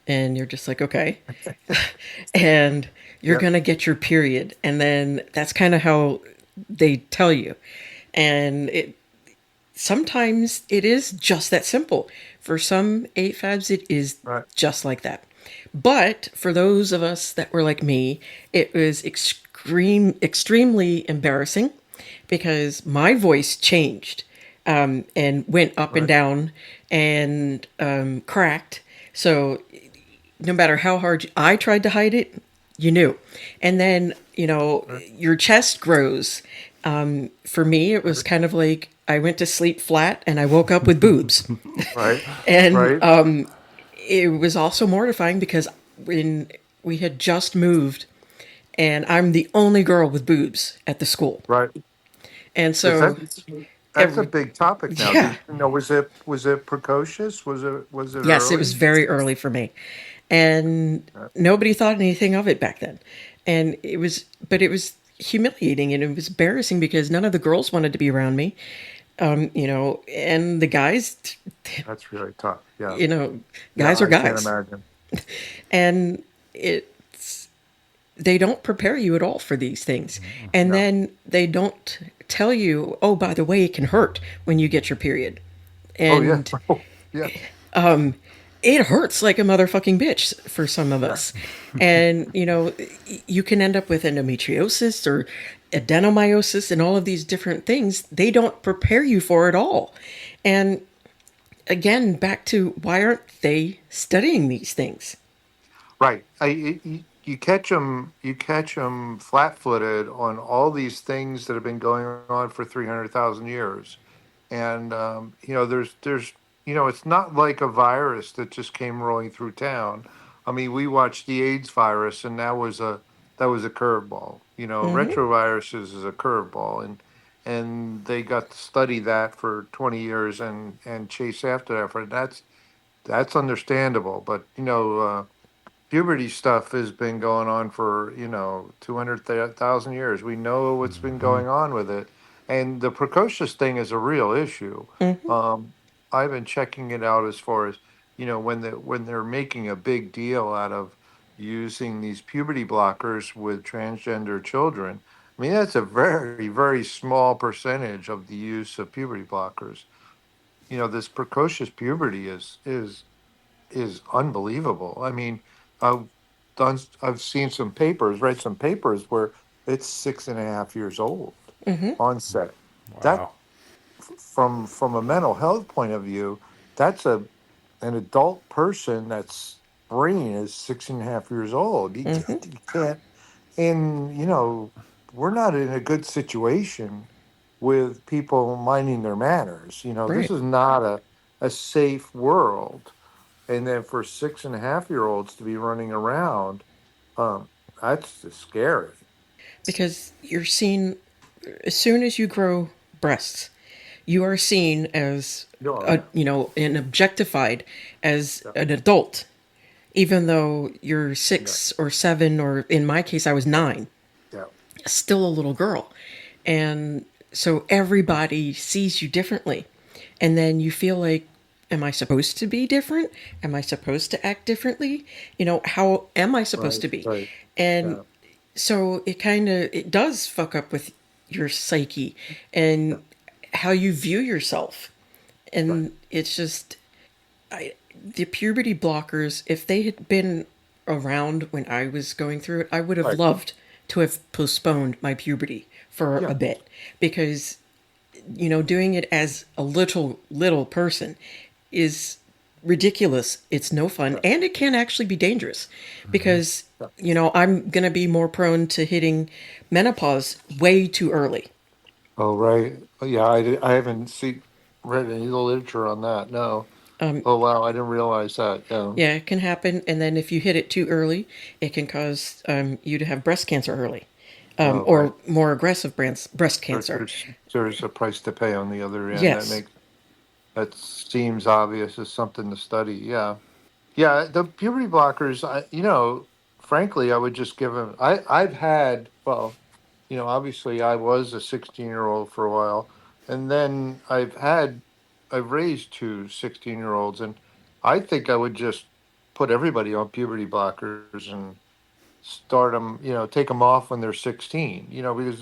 S2: And you're just like, okay. And you're
S5: yeah,
S2: going to get your period. And then that's kind of how they tell you. And sometimes it is just that simple. For some AFABs, it is
S5: right,
S2: just like that. But for those of us that were like me, it was extremely embarrassing because my voice changed and went up and
S5: right,
S2: down and cracked. So no matter how hard I tried to hide it, you knew. And then,
S5: right,
S2: your chest grows. For me, it was
S5: right,
S2: kind of like I went to sleep flat and I woke up with boobs.
S5: right,
S2: And
S5: right,
S2: it was also mortifying because when we had just moved and I'm the only girl with boobs at the school.
S5: right.
S2: And
S5: Is
S2: so
S5: that's a
S2: every,
S5: big topic now?
S2: yeah,
S5: Was it precocious? Was it
S2: yes, it was
S5: early?
S2: very early for me. And nobody thought anything of it back then. And but it was humiliating and it was embarrassing because none of the girls wanted to be around me. And the guys,
S5: That's really tough. Yeah,
S2: you know,
S5: yeah.
S2: guys are
S5: I can't
S2: guys.
S5: imagine.
S2: And they don't prepare you at all for these things. And
S5: No.
S2: then they don't tell you, oh, by the way, it can hurt when you get your period.
S5: Oh yeah.
S2: And
S5: Oh yeah.
S2: it hurts like a motherfucking bitch for some of
S5: Right.
S2: us. And, you can end up with endometriosis or adenomyosis and all of these different things. They don't prepare you for it all. And again, back to why aren't they studying these things?
S5: Right. You catch them flat-footed on all these things that have been going on for 300,000 years. And it's not like a virus that just came rolling through town. I mean, we watched the AIDS virus, and that was a curveball. Retroviruses is a curveball, and they got to study that for 20 years and chase after that. That's understandable, but puberty stuff has been going on for 200,000 years. We know what's been
S1: Hmm.
S5: going on with it, and the precocious thing is a real issue. um I've been checking it out as far as when they're making a big deal out of using these puberty blockers with transgender children. I mean, that's a very, very small percentage of the use of puberty blockers. This precocious puberty is unbelievable. I mean, I've I've seen some papers, read some papers where it's 6.5 years old onset. That
S1: Wow.
S5: from a mental health point of view, that's an adult person that's brain is 6.5 years old. You can't, and we're not in a good situation with people minding their manners. This
S2: Right.
S5: is not a safe world, and then for 6.5 year olds to be running around, um, that's just scary.
S2: Because you're seen, as soon as you grow breasts, you are seen as,
S5: Oh yeah,
S2: and objectified as
S5: yeah,
S2: an adult, even though you're
S5: yeah,
S2: 6 or 7, or in my case, I was 9,
S5: yeah.
S2: still a little girl. And so everybody sees you differently. And then you feel like, am I supposed to be different? Am I supposed to act differently? How am I supposed
S5: Right,
S2: to be?
S5: right.
S2: And
S5: Yeah,
S2: so it does fuck up with your psyche
S5: yeah,
S2: and how you view yourself.
S5: right.
S2: And it's just, the puberty blockers, if they had been around when I was going through it, I would have
S5: Right.
S2: loved to have postponed my puberty for a
S5: Yeah.
S2: bit because, doing it as a little person is ridiculous. It's no fun,
S5: Yeah.
S2: and it can actually be dangerous because,
S5: Yeah.
S2: I'm going to be more prone to hitting menopause way too early.
S5: Oh, right. Yeah, I haven't read any literature on that. No. Oh, wow. I didn't realize that. Yeah.
S2: Yeah, it can happen, and then if you hit it too early, it can cause you to have breast cancer early,
S5: Oh, right.
S2: or more aggressive breast
S5: There,
S2: cancer.
S5: there's a price to pay on the other end.
S2: Yes.
S5: That seems obvious as something to study. Yeah. Yeah. The puberty blockers, frankly, I would just give them. I've had, well, obviously I was a 16-year-old for a while. And then I've raised two 16-year-olds. And I think I would just put everybody on puberty blockers and start them, take them off when they're 16, because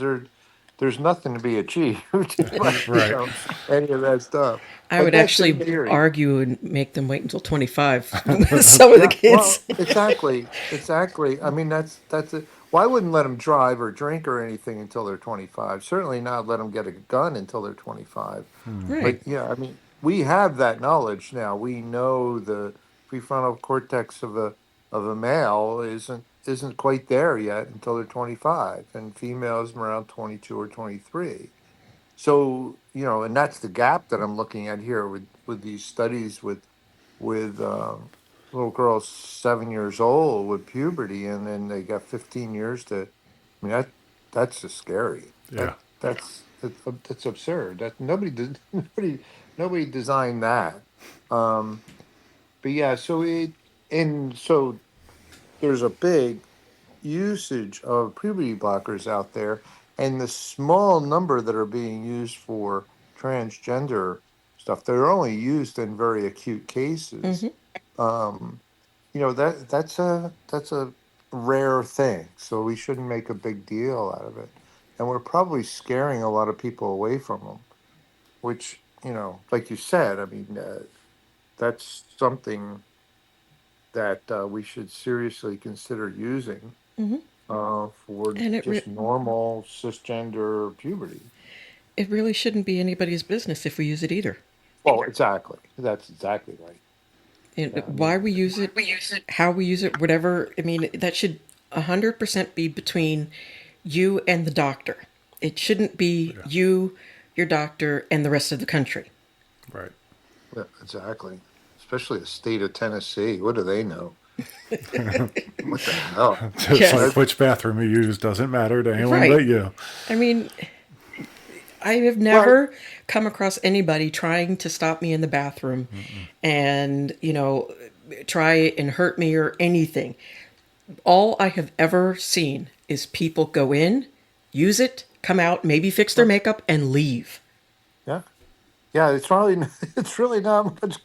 S5: there's nothing to be achieved by,
S1: Right.
S5: any of that stuff.
S2: I
S5: But
S2: would
S5: that's in
S2: actually
S5: theory.
S2: argue and make them wait until 25 with some of the
S5: Yeah,
S2: kids.
S5: well, exactly, exactly. I mean, that's it. Well, I wouldn't let them drive or drink or anything until they're 25. Certainly not let them get a gun until they're 25.
S2: Right.
S5: But yeah, I mean, we have that knowledge now. We know the prefrontal cortex of a male isn't quite there yet until they're 25, and females around 22 or 23. So, and that's the gap that I'm looking at here with these studies with little girls 7 years old with puberty, and then they got 15 years to. I mean, that's just scary.
S1: Yeah.
S5: That's absurd. That nobody did nobody designed that. Um, but yeah, so there's a big usage of puberty blockers out there, and the small number that are being used for transgender stuff, they're only used in very acute cases. Um, that's a rare thing, so we shouldn't make a big deal out of it. And we're probably scaring a lot of people away from them, which, like you said, I mean, that's something that we should seriously consider using for
S2: And
S5: just normal cisgender puberty.
S2: it really shouldn't be anybody's business if we use it either.
S5: Well, exactly. That's exactly right.
S2: And
S5: Yeah, I
S2: why
S5: mean,
S2: we use it, how we use it, whatever. I mean, that should 100% be between you and the doctor. It shouldn't be you, your doctor, and the rest of the country.
S1: Right.
S5: yeah, exactly. Especially the state of Tennessee. What do they know? What the hell?
S1: Just
S2: Yes.
S1: like which bathroom you use doesn't matter to anyone
S2: Right.
S1: but you.
S2: I mean, I have
S5: Well,
S2: never come across anybody trying to stop me in the bathroom and, try and hurt me or anything. All I have ever seen is people go in, use it, come out, maybe fix their makeup, and leave.
S5: yeah, yeah. It's really not much.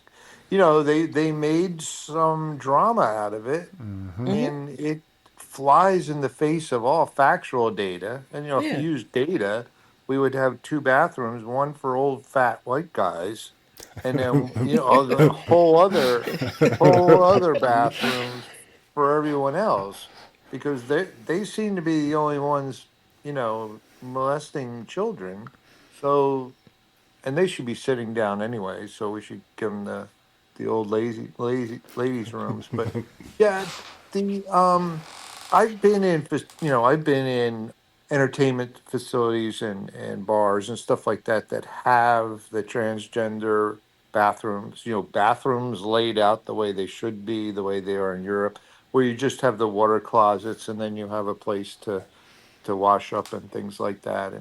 S5: They made some drama out of it, and it flies in the face of all factual data. And if you
S2: Yeah.
S5: use data, we would have two bathrooms, one for old fat white guys, and then the whole other bathrooms for everyone else, because they seem to be the only ones molesting children. So, and they should be sitting down anyway. So we should give them the old lazy ladies rooms. But yeah, the I've been in entertainment facilities and bars and stuff like that have the transgender bathrooms, bathrooms laid out the way they should be, the way they are in Europe, where you just have the water closets and then you have a place to wash up and things like that,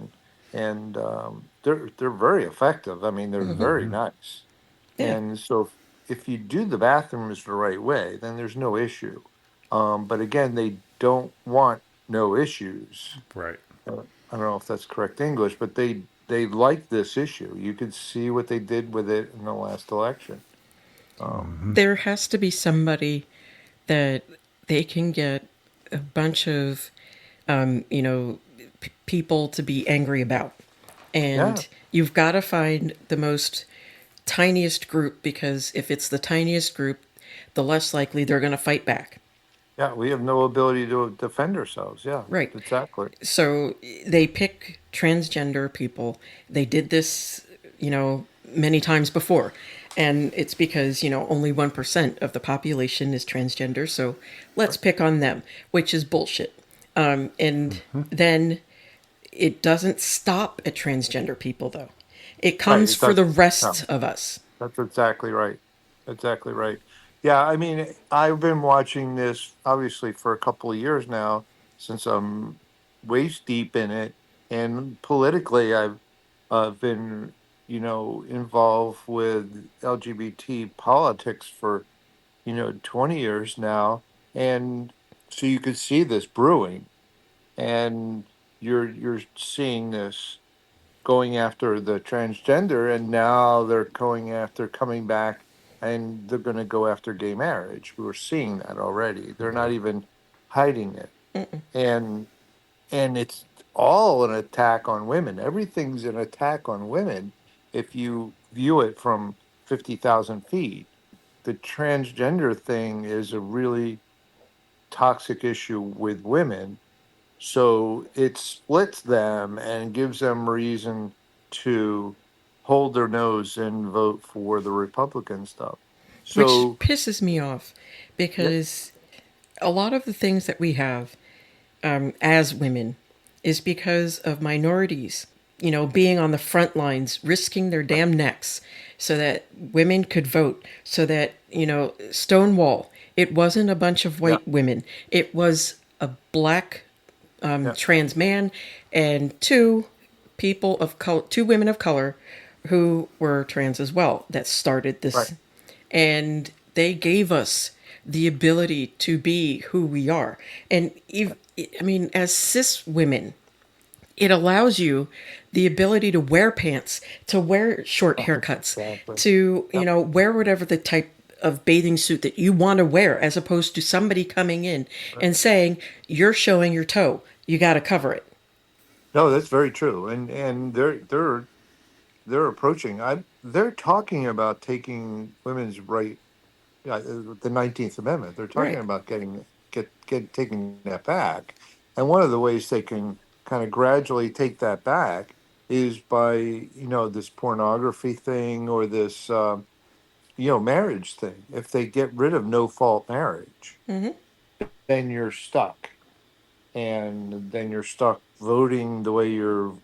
S5: and they're very effective. I mean, they're very nice.
S2: Yeah.
S5: And so if you do the bathrooms the right way, then there's no issue. But again, they don't want no issues.
S1: Right.
S5: I don't know if that's correct English, but they like this issue. You could see what they did with it in the last election.
S2: There has to be somebody that they can get a bunch of, people to be angry about.
S5: Yeah,
S2: And you've got to find the most tiniest group because if it's the tiniest group, the less likely they're going to fight back.
S5: Yeah, we have no ability to defend ourselves. Yeah,
S2: Right.
S5: exactly.
S2: So they pick transgender people. They did this, many times before. And it's because, only 1% of the population is transgender. So let's pick on them, which is bullshit. And
S1: Hmm.
S2: then it doesn't stop at transgender people, though. It
S5: Right.
S2: comes
S5: It
S2: for the
S5: doesn't.
S2: rest
S5: No,
S2: of us.
S5: that's exactly right. Exactly right. Yeah, I mean, I've been watching this obviously for a couple of years now, since I'm waist deep in it, and politically, I've been, involved with LGBT politics for 20 years now, and so you could see this brewing, and you're seeing this going after the transgender, and now they're going after coming back, and they're going to go after gay marriage. We're seeing that already. They're not even hiding it, and it's all an attack on women. Everything's an attack on women if you view it from 50,000 feet. The transgender thing is a really toxic issue with women, so it splits them and gives them reason to hold their nose and vote for the Republican stuff.
S2: Which
S5: So,
S2: pisses me off
S5: yeah,
S2: because a lot of the things that we have as women is because of minorities, being on the front lines, risking their
S5: right,
S2: damn necks so that women could vote, so that, Stonewall, it wasn't a bunch of
S5: yeah,
S2: white women, it was a black
S5: yeah,
S2: trans man and two women of color who were trans as well that started
S5: right,
S2: this, and they gave us the ability to be who we are. And I mean, as cis women, it allows you the ability to wear pants, to wear short haircuts,
S5: exactly.
S2: to,
S5: Yep.
S2: wear whatever the type of bathing suit that you want to wear, as opposed to somebody coming in
S5: Right.
S2: and saying, you're showing your toe, you got to cover it.
S5: No, that's very true, and they're approaching. They're talking about taking women's right, the 19th Amendment. They're talking
S2: Right.
S5: about get taking that back, and one of the ways they can kind of gradually take that back is by this pornography thing or this marriage thing. If they get rid of no fault marriage, then you're stuck, and then you're stuck voting the way your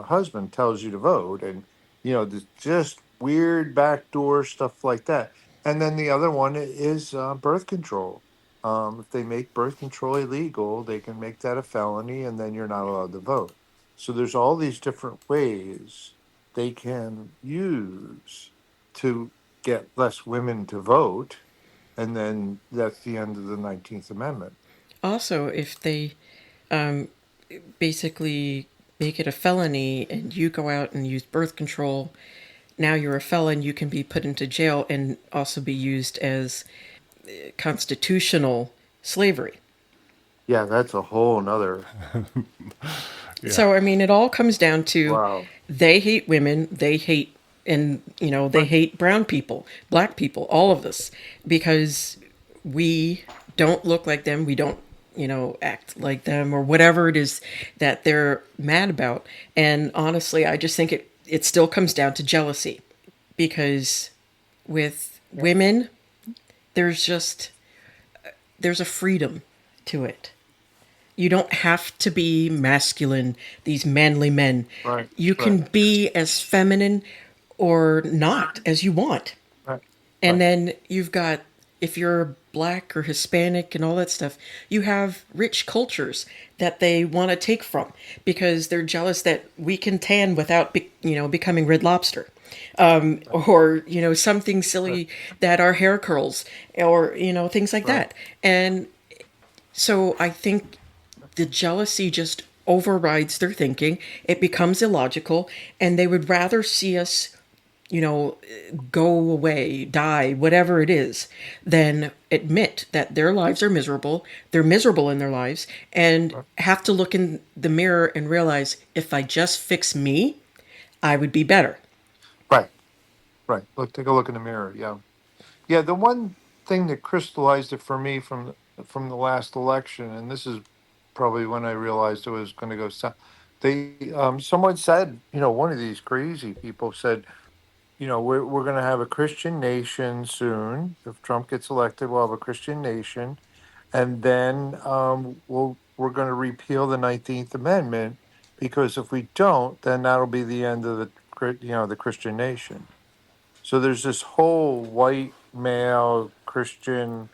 S5: husband tells you to vote, and there's just weird backdoor stuff like that. And then the other one is birth control. If they make birth control illegal, they can make that a felony, and then you're not allowed to vote. So there's all these different ways they can use to get less women to vote, and then that's the end of the 19th Amendment.
S2: Also, if they basically make it a felony and you go out and use birth control, now you're a felon, you can be put into jail and also be used as constitutional slavery.
S5: Yeah, that's a whole nother.
S1: Yeah.
S2: So, I mean, it all comes down to
S5: Wow.
S2: they hate women, they hate, and, they
S5: Right.
S2: hate brown people, black people, all of this, because we don't look like them, we don't, act like them, or whatever it is that they're mad about. And honestly, I just think it still comes down to jealousy, because with
S5: Yeah.
S2: women, there's just, there's a freedom to it. You don't have to be masculine, these manly men.
S5: Right.
S2: You
S5: Right.
S2: can be as feminine or not as you want.
S5: Right.
S2: And
S5: Right.
S2: then you've got, if you're black or Hispanic and all that stuff, you have rich cultures that they want to take from because they're jealous that we can tan without, becoming red lobster. Or, something
S5: Right.
S2: silly that our hair curls or, things like
S5: Right.
S2: that. And so I think the jealousy just overrides their thinking. It becomes illogical, and they would rather see us, go away, die, whatever it is, than admit that their lives are miserable. They're miserable in their lives and have to look in the mirror and realize if I just fix me, I would be better.
S5: Right. Right. Look, take a look in the mirror. Yeah. Yeah. The one thing that crystallized it for me from from the last election, and this is probably when I realized it was going to go south. Someone said, one of these crazy people said, we're going to have a Christian nation soon. If Trump gets elected, we'll have a Christian nation, and then we're going to repeal the 19th Amendment, because if we don't, then that'll be the end of the Christian nation. So there's this whole white male Christian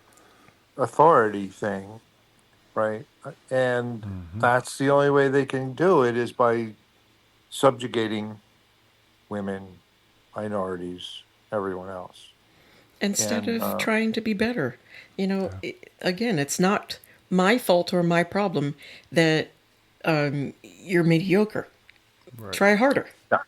S5: authority thing, right? And that's the only way they can do it, is by subjugating women, minorities, everyone else.
S2: Instead
S5: And
S2: of trying to be better. Again, it's not my fault or my problem that you're mediocre.
S1: Right.
S2: Try harder.
S5: yeah,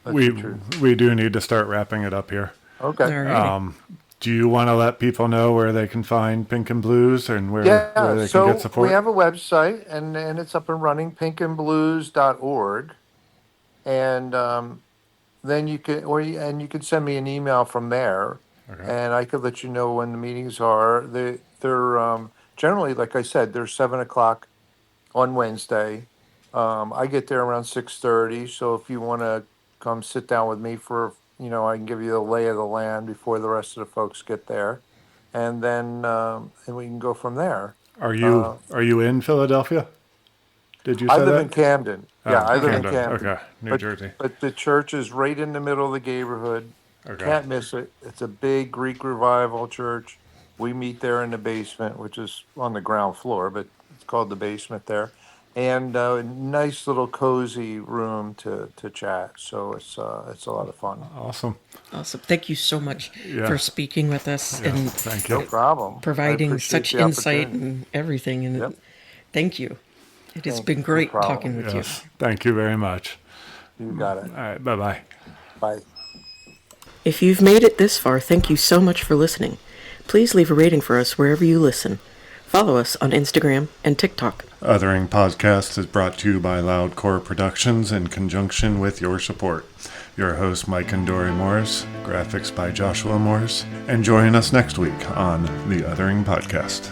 S5: that's
S1: We
S5: the truth.
S1: we do need to start wrapping it up here.
S5: Okay.
S2: All right.
S1: Do you want to let people know where they can find Pink and Blues and where they can
S5: So
S1: get support?
S5: we have a website, and it's up and running, pinkandblues.org. And then you can, and you can send me an email from there,
S1: Okay.
S5: and I could let you know when the meetings are. They're generally, like I said, they're 7 o'clock on Wednesday. I get there around 6:30. So if you want to come sit down with me for, I can give you the lay of the land before the rest of the folks get there, and then and we can go from there.
S1: Are you in Philadelphia? Did you
S5: I
S1: say
S5: live
S1: that?
S5: in Camden.
S1: Oh,
S5: Yeah, I live in
S1: Camden.
S5: Camden.
S1: Okay, New
S5: But
S1: Jersey.
S5: but the church is right in the middle of the Gayborhood.
S1: Okay.
S5: Can't miss it. It's a big Greek revival church. We meet there in the basement, which is on the ground floor, but it's called the basement there. And a nice little cozy room to chat. So it's a lot of fun.
S1: Awesome.
S2: Awesome. Thank you so much
S1: Yeah.
S2: for speaking with us
S1: Yeah,
S2: and
S1: thank
S5: No
S1: you.
S5: problem. I
S2: providing
S5: appreciate
S2: such
S5: the
S2: insight
S5: opportunity.
S2: and everything. And
S5: Yep.
S2: thank you. It has
S5: Thank
S2: been
S5: you. No
S2: great
S5: problem.
S2: talking with you.
S1: Yes. Thank you very much.
S5: You got it.
S1: All right. Bye-bye.
S5: Bye.
S2: If you've made it this far, thank you so much for listening. Please leave a rating for us wherever you listen. Follow us on Instagram and TikTok.
S1: Othering Podcast is brought to you by LoudCore Productions in conjunction with your support. Your host, Mike and Dory Morris, graphics by Joshua Morris, and join us next week on the Othering Podcast.